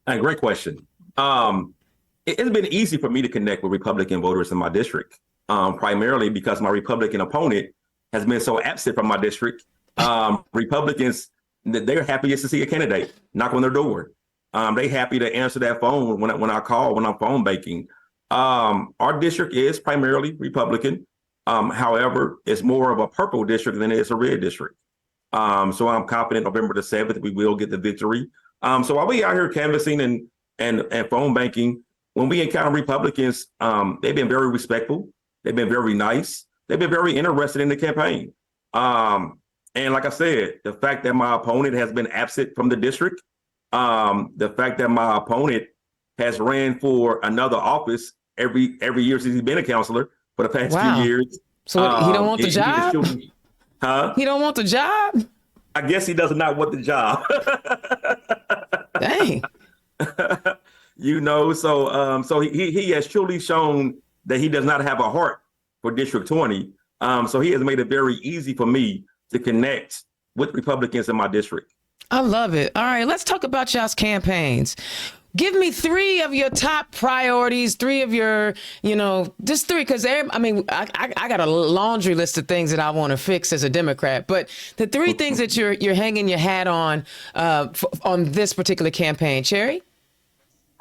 Hey, great question. It's been easy for me to connect with Republican voters in my district, primarily because my Republican opponent has been so absent from my district. Republicans, they're happiest to see a candidate knock on their door. They happy to answer that phone when I call, when I'm phone banking. Our district is primarily Republican. However, it's more of a purple district than it is a red district. So I'm confident November the 7th, we will get the victory. So while we out here canvassing and phone banking, when we encounter Republicans, they've been very respectful. They've been very nice. They've been very interested in the campaign. And like I said, the fact that my opponent has been absent from the district, the fact that my opponent has ran for another office every year since he's been a counselor for the past few years. So he don't want the job? He don't want the job? I guess he does not want the job. Dang. So he has truly shown that he does not have a heart for District 20. So he has made it very easy for me to connect with Republicans in my district. I love it. All right, let's talk about y'all's campaigns. Give me 3 of your top priorities, 3 of your, just 3, because I got a laundry list of things that I want to fix as a Democrat, but the 3 things that you're hanging your hat on this particular campaign. Charrie?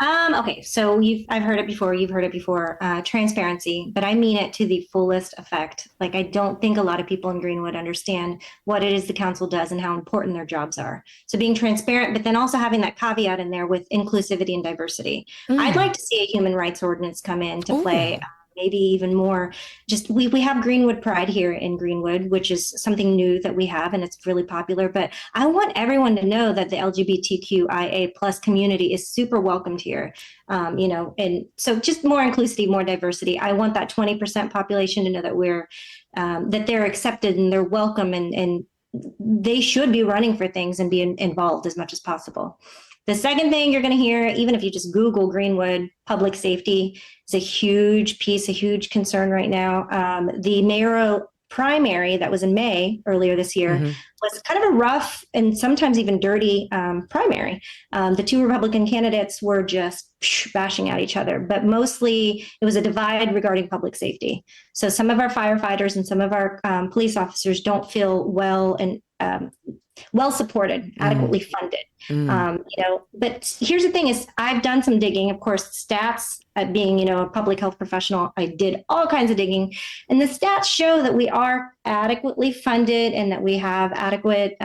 Okay, so I've heard it before. You've heard it before. Transparency, but I mean it to the fullest effect. Like, I don't think a lot of people in Greenwood understand what it is the council does and how important their jobs are. So being transparent, but then also having that caveat in there with inclusivity and diversity. I'd like to see a human rights ordinance come in to play. Maybe even more. Just we have Greenwood Pride here in Greenwood, which is something new that we have, and it's really popular. But I want everyone to know that the LGBTQIA+ community is super welcomed here. And so just more inclusivity, more diversity. I want that 20% population to know that that they're accepted and they're welcome, and they should be running for things and be involved as much as possible. The second thing you're going to hear, even if you just Google Greenwood, public safety is a huge piece, a huge concern right now. The mayoral primary that was in May earlier this year was kind of a rough and sometimes even dirty primary. The 2 Republican candidates were just bashing at each other, but mostly it was a divide regarding public safety. So some of our firefighters and some of our police officers don't feel well supported, adequately funded. But here's the thing is I've done some digging, of course, stats being, a public health professional, I did all kinds of digging, and the stats show that we are adequately funded and that we have adequate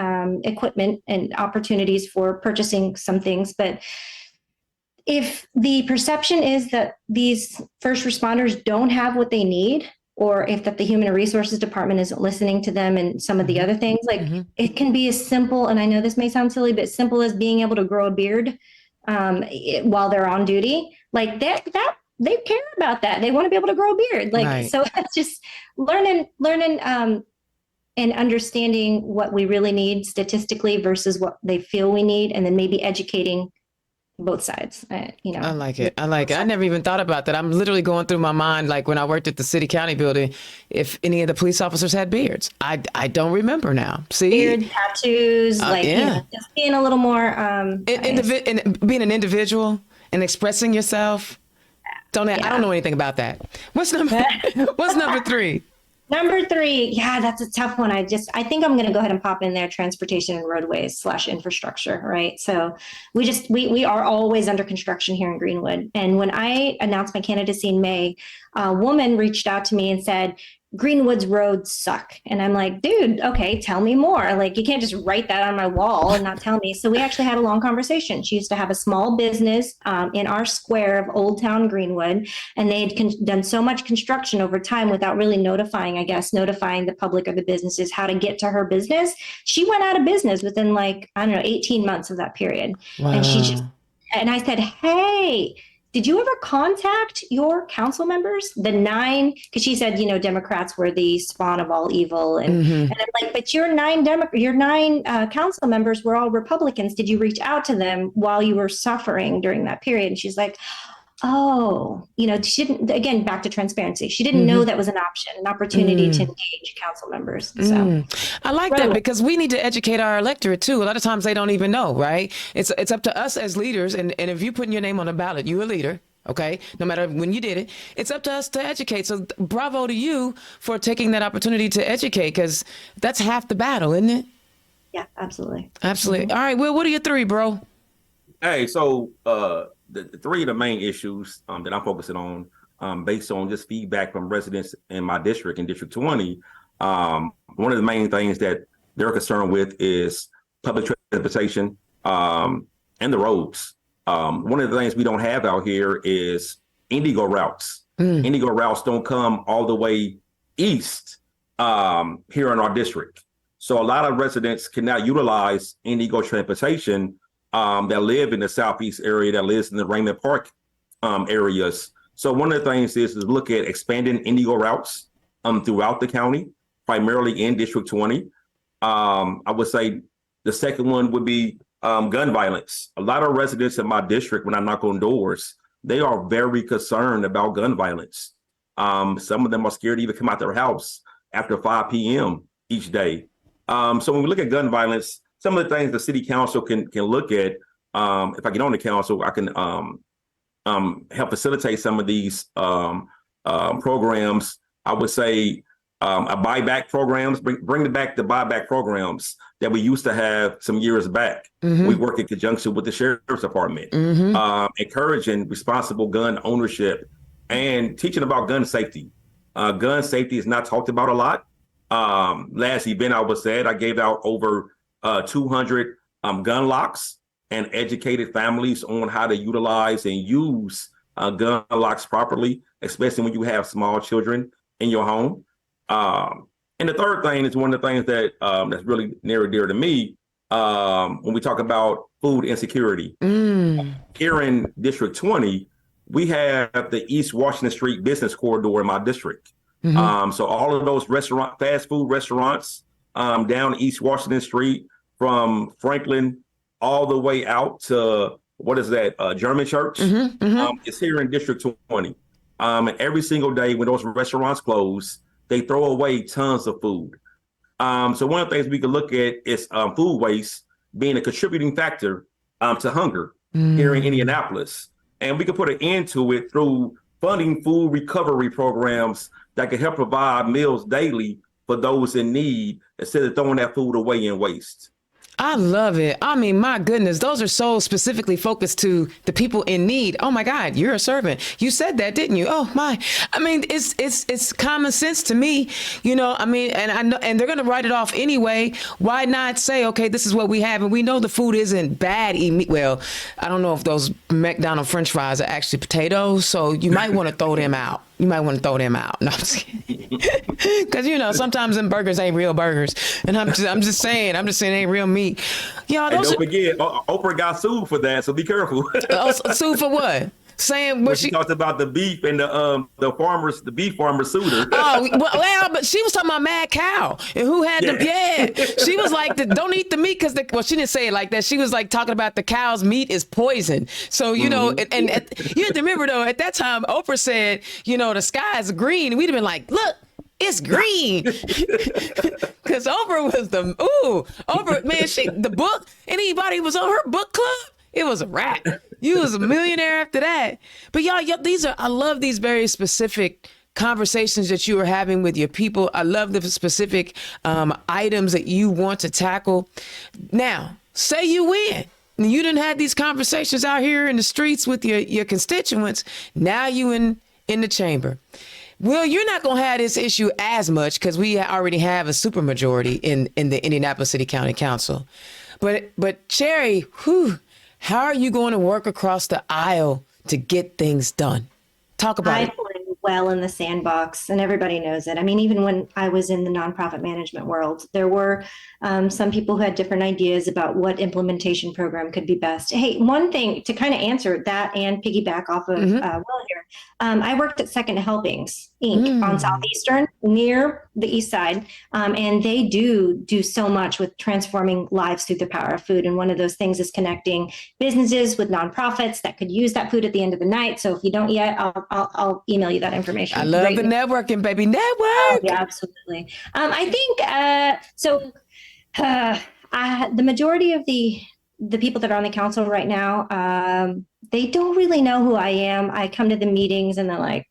equipment and opportunities for purchasing some things. But if the perception is that these first responders don't have what they need, or if that the human resources department isn't listening to them and some of the other things, like it can be as simple, and I know this may sound silly, but simple as being able to grow a beard while they're on duty. Like that they care about that. They want to be able to grow a beard. So it's just learning and understanding what we really need statistically versus what they feel we need, and then maybe educating both sides. You know, I like it. I like it. I never even thought about that. I'm literally going through my mind, like when I worked at the city county building, if any of the police officers had beards. I don't remember now. See, beard, tattoos, like yeah. you know, just being a little more and being an individual and expressing yourself. I don't know anything about that. What's number 3? Number 3, yeah, that's a tough one. I think I'm going to go ahead and pop in there, transportation and roadways / infrastructure, right? So we are always under construction here in Greenwood. And when I announced my candidacy in May, a woman reached out to me and said, Greenwood's roads suck. And I'm like, dude, okay, tell me more. Like, you can't just write that on my wall and not tell me. So we actually had a long conversation. She used to have a small business in our square of Old Town Greenwood, and they had done so much construction over time without really notifying the public or the businesses how to get to her business. She went out of business within 18 months of that period. Wow. And I said, hey, did you ever contact your council members, the 9? Because she said, Democrats were the spawn of all evil, and I'm like, but your 9 council members were all Republicans. Did you reach out to them while you were suffering during that period? And she's like, oh, she didn't. Again, back to transparency. She didn't know that was an option, an opportunity to engage council members. So I like that, because we need to educate our electorate too. A lot of times they don't even know, right? It's up to us as leaders, and if you're putting your name on a ballot, you're a leader. Okay, no matter when you did it, it's up to us to educate. So bravo to you for taking that opportunity to educate, because that's half the battle, isn't it? Yeah, absolutely. Absolutely. All right, Will, what are your 3, bro? Hey, so the 3 of the main issues that I'm focusing on, based on just feedback from residents in my district, in District 20, one of the main things that they're concerned with is public transportation and the roads. One of the things we don't have out here is Indigo routes. Indigo routes don't come all the way east here in our district. So a lot of residents cannot utilize Indigo transportation that live in the southeast area, that lives in the Raymond Park areas. So one of the things is to look at expanding Indigo routes throughout the county, primarily in District 20. I would say the second one would be gun violence. A lot of residents in my district, when I knock on doors, they are very concerned about gun violence. Some of them are scared to even come out their house after 5 p.m. each day. So when we look at gun violence, some of the things the city council can look at, if I get on the council, I can help facilitate some of these programs. I would say a buyback programs, bring back the buyback programs that we used to have some years back. We work in conjunction with the sheriff's department, encouraging responsible gun ownership and teaching about gun safety. Gun safety is not talked about a lot. Last event I gave out over 200 gun locks and educated families on how to utilize and use gun locks properly, especially when you have small children in your home. And the third thing is one of the things that that's really near and dear to me when we talk about food insecurity. Here in District 20, we have the East Washington Street business corridor in my district. So all of those fast food restaurants down East Washington Street, from Franklin all the way out to, German Church, is here in District 20. And every single day when those restaurants close, they throw away tons of food. So one of the things we can look at is food waste being a contributing factor to hunger here in Indianapolis. And we can put an end to it through funding food recovery programs that can help provide meals daily for those in need, instead of throwing that food away in waste. I love it. I mean, my goodness, those are so specifically focused to the people in need. Oh my God, you're a servant. You said that, didn't you? Oh my. I mean, it's common sense to me, I mean, and I know, and they're going to write it off anyway. Why not say, okay, this is what we have, and we know the food isn't bad. Well, I don't know if those McDonald's French fries are actually potatoes, so you might want to throw them out. No, I'm just kidding. Because, sometimes them burgers ain't real burgers. And I'm just saying it ain't real meat. Y'all, don't forget, Oprah got sued for that, so be careful. Sued for what? saying when she talked about the beef and the beef farmer suitor. Oh, well, but she was talking about Mad Cow and who had she was like, don't eat the meat because she didn't say it like that. She was like talking about the cow's meat is poison. So, you know, and you have to remember though, at that time, Oprah said, you know, the sky is green. And we'd have been like, look, it's green. Because Oprah was Oprah, man, the book, anybody was on her book club, it was a wrap. You was a millionaire after that. But y'all, I love these very specific conversations that you are having with your people. I love the specific items that you want to tackle. Now, say you win. You didn't have these conversations out here in the streets with your constituents. Now you in the chamber. Well, you're not going to have this issue as much because we already have a supermajority in the Indianapolis City County Council. But Charrie, how are you going to work across the aisle to get things done? Talk about it. Well in the sandbox, and everybody knows it. I mean, even when I was in the nonprofit management world, there were some people who had different ideas about what implementation program could be best. Hey, one thing to kind of answer that and piggyback off of Will here, I worked at Second Helpings Inc. on Southeastern near the East Side, and they do so much with transforming lives through the power of food. And one of those things is connecting businesses with nonprofits that could use that food at the end of the night. So if you don't yet, I'll email you that information. I love the networking, baby. Network. Oh, yeah, absolutely. I think the majority of the people that are on the council right now, they don't really know who I am. I come to the meetings and they're like,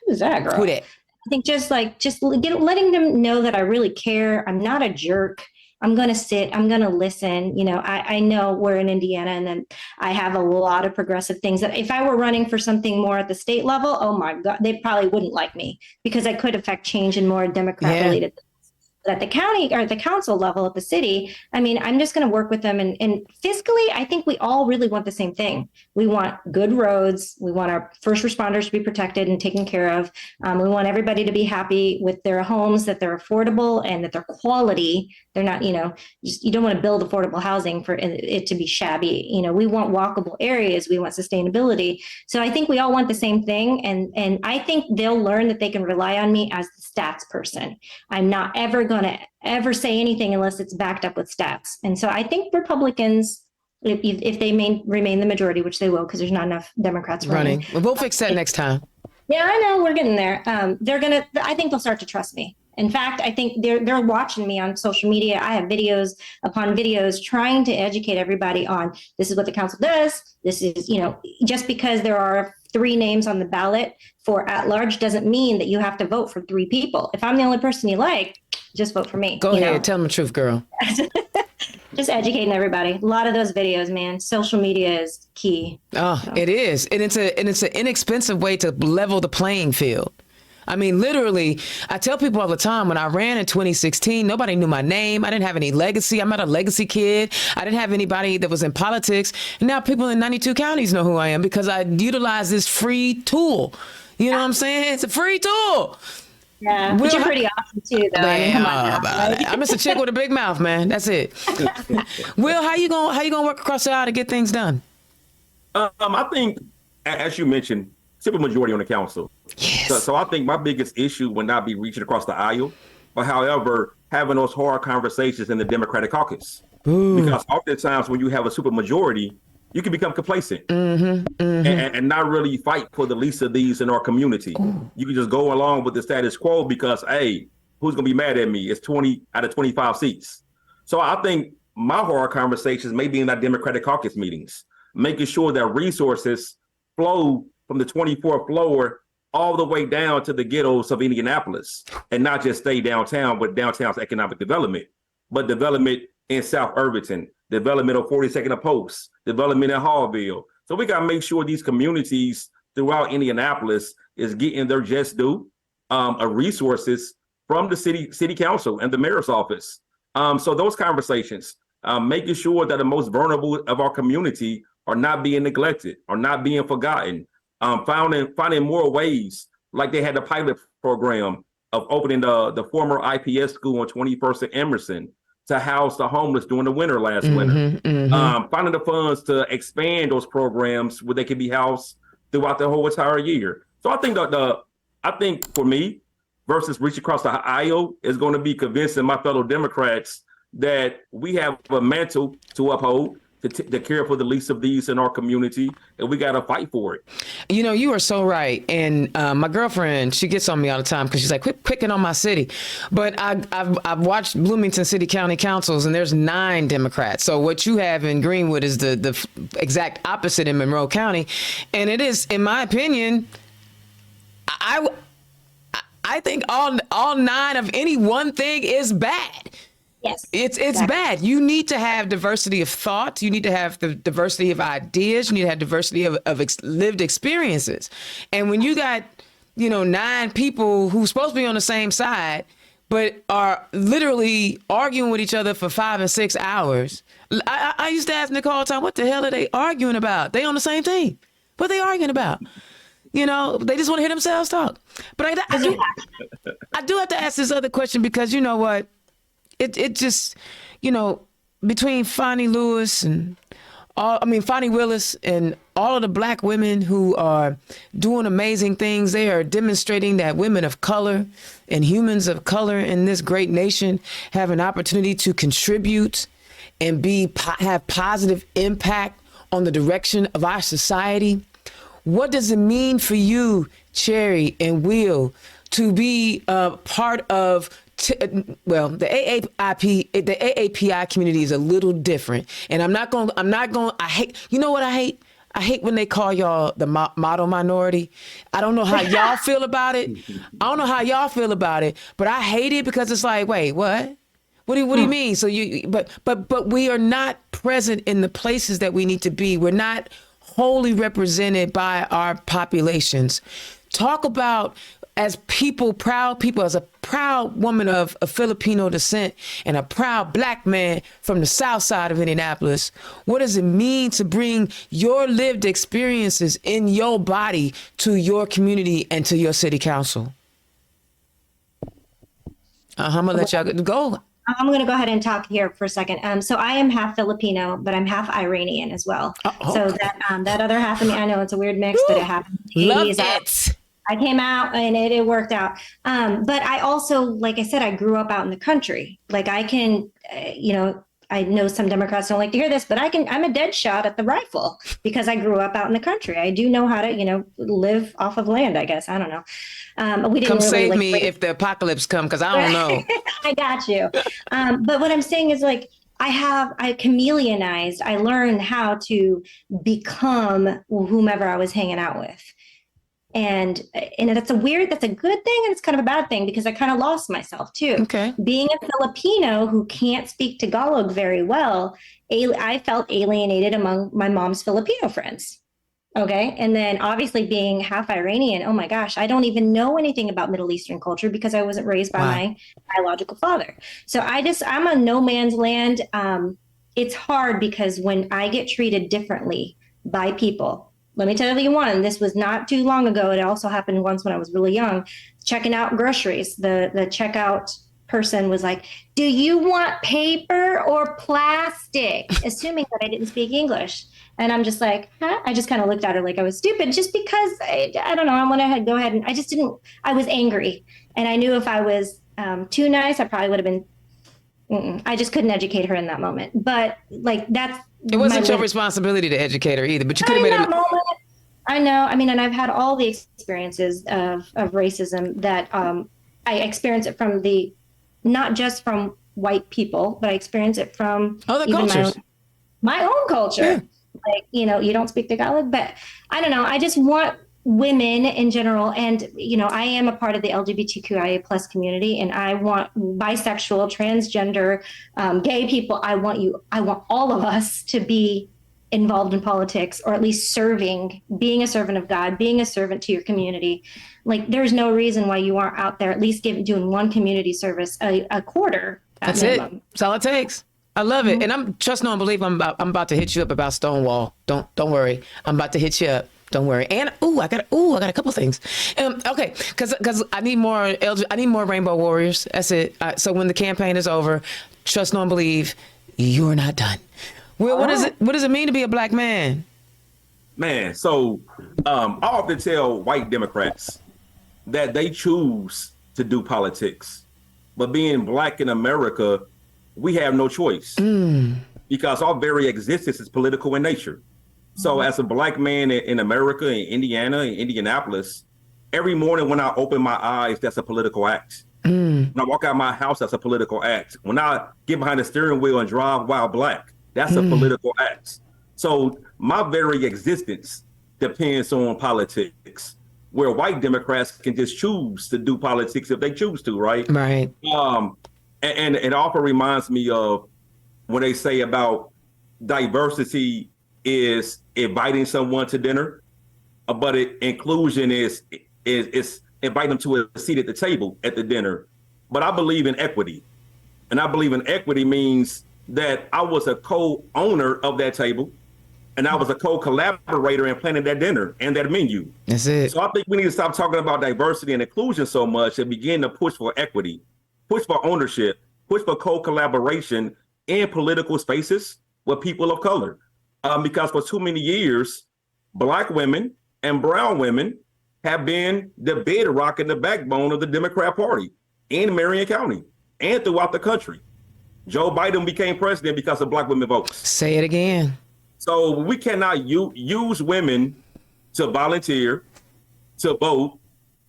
"Who's that girl?" Who that? I think just letting them know that I really care. I'm not a jerk. I'm going to sit, I'm going to listen. You know, I know we're in Indiana and then I have a lot of progressive things that if I were running for something more at the state level, oh my God, they probably wouldn't like me because I could affect change in more Democrat related things. But at the county or the council level at the city, I mean, I'm just going to work with them. And fiscally, I think we all really want the same thing. We want good roads. We want our first responders to be protected and taken care of. We want everybody to be happy with their homes, that they're affordable and that they're quality. They're not, you don't want to build affordable housing for it to be shabby. We want walkable areas. We want sustainability. So I think we all want the same thing. And I think they'll learn that they can rely on me as the stats person. I'm not ever going to ever say anything unless it's backed up with stats. And so I think Republicans, if they remain the majority, which they will, because there's not enough Democrats running. Well, we'll fix that next time. Yeah, I know, we're getting there. I think they'll start to trust me. In fact, I think they're watching me on social media. I have videos upon videos trying to educate everybody on this is what the council does. This is, just because there are 3 names on the ballot for at large doesn't mean that you have to vote for 3 people. If I'm the only person you like, just vote for me. Go ahead. Tell them the truth, girl. Just educating everybody. A lot of those videos, man. Social media is key. Oh, so. It is. And it's an inexpensive way to level the playing field. I mean, literally, I tell people all the time, when I ran in 2016, nobody knew my name. I didn't have any legacy. I'm not a legacy kid. I didn't have anybody that was in politics. And now people in 92 counties know who I am because I utilize this free tool. You know what I'm saying? It's a free tool. Yeah, but you're pretty awesome too, though. I'm just a chick with a big mouth, man. That's it. Will, how you gonna work across the aisle to get things done? I think, as you mentioned, simple majority on the council. Yes. So I think my biggest issue would not be reaching across the aisle, but however, having those hard conversations in the Democratic caucus. Ooh. Because oftentimes when you have a super majority, you can become complacent and not really fight for the least of these in our community. Ooh. You can just go along with the status quo because, hey, who's going to be mad at me? It's 20 out of 25 seats. So I think my hard conversations may be in that Democratic caucus meetings, making sure that resources flow from the 24th floor all the way down to the ghettos of Indianapolis, and not just stay downtown, but downtown's economic development, but development in South Irvington, development of 42nd and Post, development in Hallville. So we got to make sure these communities throughout Indianapolis is getting their just due of resources from the city council and the mayor's office. So those conversations, making sure that the most vulnerable of our community are not being neglected, are not being forgotten, finding more ways, like they had the pilot program of opening the former IPS school on 21st and Emerson to house the homeless during the winter last winter. Finding the funds to expand those programs where they can be housed throughout the whole entire year. So I think I think for me, versus reach across the aisle is going to be convincing my fellow Democrats that we have a mantle to uphold, to care for the least of these in our community, and we got to fight for it. You know, you are so right. And my girlfriend, she gets on me all the time because she's like, quit picking on my city. But I've watched Bloomington City County Councils, and there's 9 Democrats. So what you have in Greenwood is the exact opposite in Monroe County. And it is, in my opinion, I think all 9 of any one thing is bad. Yes. It's bad. You need to have diversity of thought. You need to have the diversity of ideas. You need to have diversity of lived experiences. And when you got, 9 people who's supposed to be on the same side, but are literally arguing with each other for 5 and 6 hours. I used to ask Nicole all the time, what the hell are they arguing about? They on the same team. What are they arguing about? They just want to hear themselves talk. But I do have to ask this other question because you know what? It just, between Fonnie Willis and all of the Black women who are doing amazing things, they are demonstrating that women of color and humans of color in this great nation have an opportunity to contribute and have positive impact on the direction of our society. What does it mean for you, Charrie and Will, to be part of the AAPI community is a little different, and I hate when they call y'all the model minority. I don't know how y'all feel about it. But I hate it because it's like, wait, what? What do you mean? So but we are not present in the places that we need to be. We're not wholly represented by our populations. Talk about, as a proud woman of Filipino descent and a proud Black man from the South Side of Indianapolis, what does it mean to bring your lived experiences in your body to your community and to your city council? I'm gonna let y'all go. I'm going to go ahead and talk here for a second. So I am half Filipino, but I'm half Iranian as well. So that other half of me, I know it's a weird mix, but it happened. Love it. I came out and it worked out. But I also, like I said, I grew up out in the country. Like I can, I know some Democrats don't like to hear this, but I'm a dead shot at the rifle because I grew up out in the country. I do know how to, live off of land, I guess. I don't know. We didn't come save me if the apocalypse come, because I don't know. I got you. But what I'm saying is I chameleonized. I learned how to become whomever I was hanging out with. And that's a good thing, and it's kind of a bad thing because I kind of lost myself too. Okay. Being a Filipino who can't speak Tagalog very well, I felt alienated among my mom's Filipino friends. Okay. And then obviously being half Iranian, oh my gosh, I don't even know anything about Middle Eastern culture because I wasn't raised by my biological father. So I'm a no man's land. It's hard because when I get treated differently by people, let me tell you one, this was not too long ago. It also happened once when I was really young, checking out groceries. The checkout person was like, do you want paper or plastic? Assuming that I didn't speak English. And I'm just like, huh? I just kind of looked at her like I was stupid just because I don't know. I want to go ahead and I was angry. And I knew if I was too nice, I probably would have been, I just couldn't educate her in that moment. But it wasn't your responsibility to educate her either, but you could have made it. I know. I mean, and I've had all the experiences of racism that I experienced it from not just from white people, but I experienced it from other cultures. My own culture. Yeah. You don't speak Tagalog, but I don't know. I just want women in general. And, I am a part of the LGBTQIA plus community, and I want bisexual, transgender, gay people. I want all of us to be involved in politics, or at least serving, being a servant of God, being a servant to your community. There's no reason why you aren't out there at least doing one community service a quarter. That's minimum. It. That's all it takes. I love it. And I'm trust, no, and believe I'm about to hit you up about Stonewall. Don't worry. I'm about to hit you up. Don't worry. And I got a couple things. Okay, because I need more Rainbow Warriors. That's it. So when the campaign is over, trust, no, and believe you're not done. Well, what does it mean to be a Black man? Man, so I often tell white Democrats that they choose to do politics, but being black in America, we have no choice because our very existence is political in nature. So as a black man in America, in Indiana, in Indianapolis, every morning when I open my eyes, that's a political act. When I walk out my house, that's a political act. When I get behind the steering wheel and drive while black, that's a political act. So my very existence depends on politics, where white Democrats can just choose to do politics if they choose to, right? Right. And it often reminds me of when they say about diversity is inviting someone to dinner, but inclusion is invite them to a seat at the table at the dinner. But I believe in equity. And I believe in equity means that I was a co-owner of that table and I was a co-collaborator in planning that dinner and that menu. That's it. So I think we need to stop talking about diversity and inclusion so much and begin to push for equity, push for ownership, push for co-collaboration in political spaces with people of color. Because for too many years, Black women and brown women have been the bedrock and the backbone of the Democrat Party in Marion County and throughout the country. Joe Biden became president because of Black women votes. Say it again. So we cannot use women to volunteer, to vote,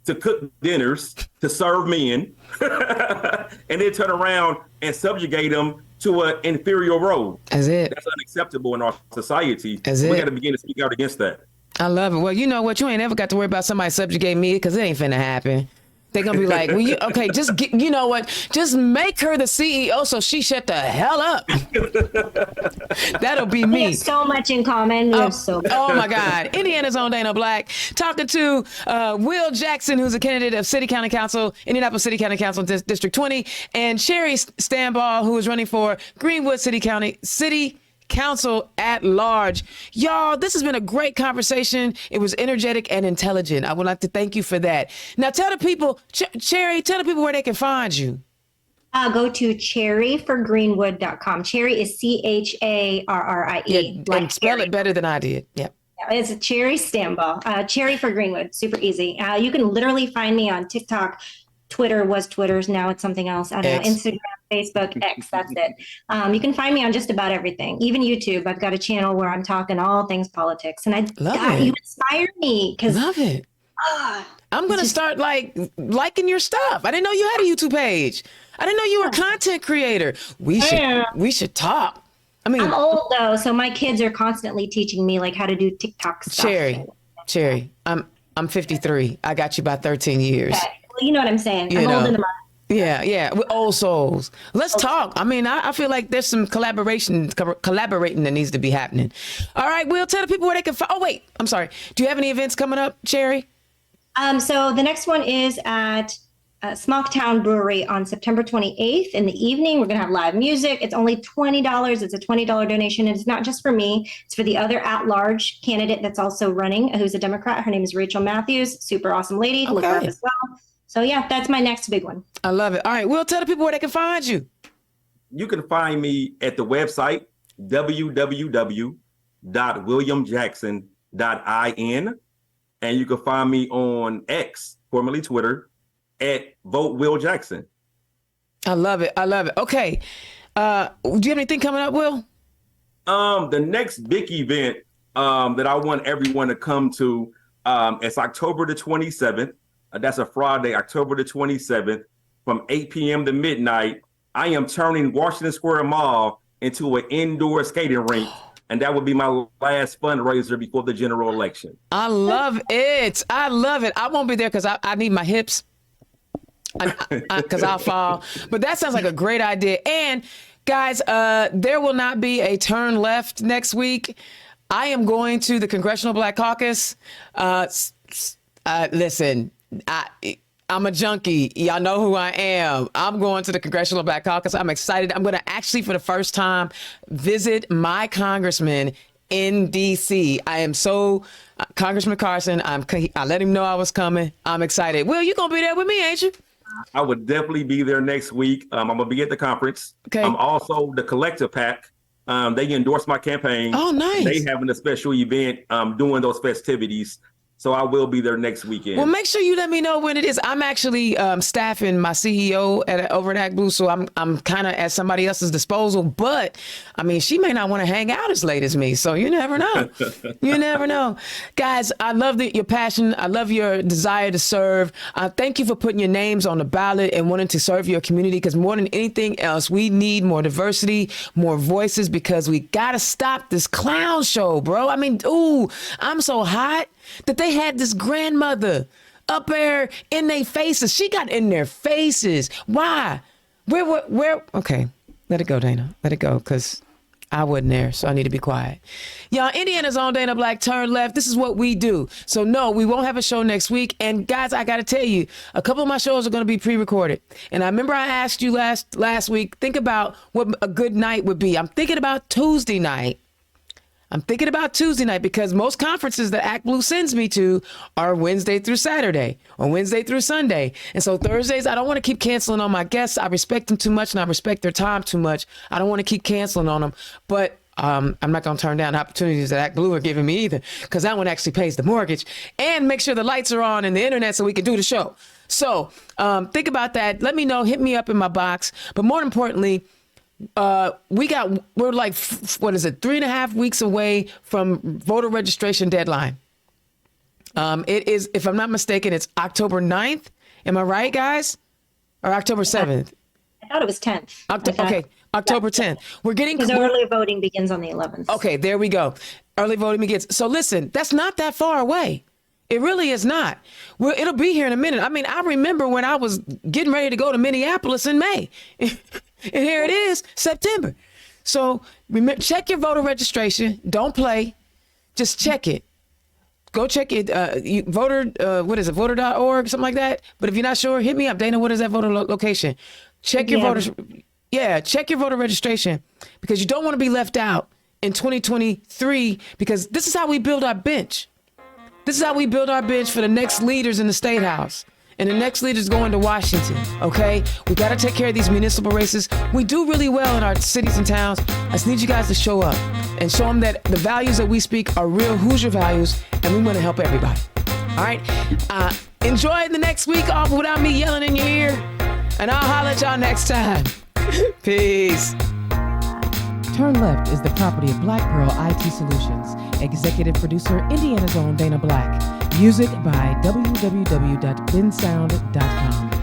to cook dinners, to serve men, and then turn around and subjugate them to an inferior role. That's it. That's unacceptable in our society. That's we it. got to begin to speak out against that. I love it. Well, you know what? You ain't ever got to worry about somebody subjugating me because it ain't finna happen. They're going to be like, well, okay, just get, you know what? Just make her the CEO so she shut the hell up. That'll be We me. have so much in common. We have so much. Oh my God. Indiana's own Dana Black talking to Will Jackson, who's a candidate of City County Council, Indianapolis City County Council District 20, and Charrie Stambaugh, who is running for Greenwood City Council at large. Y'all, this has been a great conversation. It was energetic and intelligent. I would like to thank you for that. Now tell the people, Charrie, tell the people where they can find you. Go to cherryforgreenwood.com. Cherry is CHARRIE. Yeah, and spell it better than I did. Yep. It's Charrie Stambaugh. Cherry for Greenwood. Super easy. You can literally find me on TikTok. Twitter was Twitter's. Now it's something else. I don't know. Instagram, Facebook, X. That's it. You can find me on just about everything. Even YouTube. I've got a channel where I'm talking all things politics. And you inspire me. Love it. I'm going to start liking your stuff. I didn't know you had a YouTube page. I didn't know you were a content creator. We should talk. I mean, I'm old though, so my kids are constantly teaching me how to do TikTok stuff. Cherry, I'm 53. I got you by 13 years. Okay. Well, you know what I'm saying. I'm old in the mind. Yeah, we're old souls. Let's talk. I mean, I feel like there's some collaborating that needs to be happening. All right, Will, tell the people where they can find. Oh, wait, I'm sorry. Do you have any events coming up, Charrie? So the next one is at Smocktown Brewery on September 28th in the evening. We're going to have live music. It's only $20. It's a $20 donation. And it's not just for me. It's for the other at-large candidate that's also running, who's a Democrat. Her name is Rachel Matthews. Super awesome lady. Okay. Look her up as well. So yeah, that's my next big one. I love it. All right, Will, tell the people where they can find you. You can find me at the website, www.williamjackson.in. And you can find me on X, formerly Twitter, at Vote Will Jackson. I love it. Okay. Do you have anything coming up, Will? The next big event that I want everyone to come to, it's October the 27th. That's a Friday, October the 27th, from 8 p.m. to midnight. I am turning Washington Square Mall into an indoor skating rink. And that would be my last fundraiser before the general election. I love it. I won't be there because I need my hips. Because I'll fall. But that sounds like a great idea. And guys, there will not be a turn left next week. I am going to the Congressional Black Caucus. Listen, I'm a junkie. Y'all know who I am. I'm going to the Congressional Black Caucus. I'm excited. I'm going to actually, for the first time, visit my congressman in D.C. I am so, Congressman Carson, I let him know I was coming. I'm excited. Will, you going to be there with me, ain't you? I would definitely be there next week. I'm going to be at the conference. Okay. I'm also the collective PAC They endorsed my campaign. Oh, nice. They having a special event doing those festivities. So I will be there next weekend. Well, make sure you let me know when it is. I'm actually staffing my CEO over at ActBlue, so I'm kind of at somebody else's disposal. But I mean, she may not want to hang out as late as me, so you never know. You never know, guys. I love your passion. I love your desire to serve. Thank you for putting your names on the ballot and wanting to serve your community. Because more than anything else, we need more diversity, more voices. Because we gotta stop this clown show, bro. I mean, ooh, I'm so hot that they had this grandmother up there in their faces. She got in their faces. Why? Where? Okay, let it go, Dana. Let it go, because I wasn't there, so I need to be quiet. Y'all, Indiana's own Dana Black, turn left. This is what we do. So no, we won't have a show next week. And guys, I got to tell you, a couple of my shows are going to be pre-recorded. And I remember I asked you last week, think about what a good night would be. I'm thinking about Tuesday night. Because most conferences that ActBlue sends me to are Wednesday through Saturday or Wednesday through Sunday. And so Thursdays, I don't want to keep canceling on my guests. I respect them too much and I respect their time too much. I don't want to keep canceling on them. But I'm not going to turn down opportunities that ActBlue are giving me either, because that one actually pays the mortgage and make sure the lights are on and the internet so we can do the show. So think about that. Let me know. Hit me up in my box. But more importantly, we're like, 3.5 weeks away from voter registration deadline. It is, if I'm not mistaken, it's October 9th. Am I right, guys? Or October 7th? I thought it was 10th. Okay, October 10th. We're getting because early voting begins on the 11th. Okay, there we go. Early voting begins. So listen, that's not that far away. It really is not. Well, it'll be here in a minute. I mean, I remember when I was getting ready to go to Minneapolis in May. And here it is, September. So remember, check your voter registration. Don't play. Just check it. Go check it. What is it? Voter.org, something like that. But if you're not sure, hit me up. Dana, what is that voter location? Check your voters. Yeah, check your voter registration, because you don't want to be left out in 2023, because this is how we build our bench. This is how we build our bench for the next leaders in the State House. And the next leader's going to Washington, okay? We got to take care of these municipal races. We do really well in our cities and towns. I just need you guys to show up and show them that the values that we speak are real Hoosier values, and we want to help everybody. All right? Enjoy the next week off without me yelling in your ear, and I'll holler at y'all next time. Peace. Turn Left is the property of Black Pearl IT Solutions. Executive producer, Indiana's own Dana Black. Music by www.bensound.com.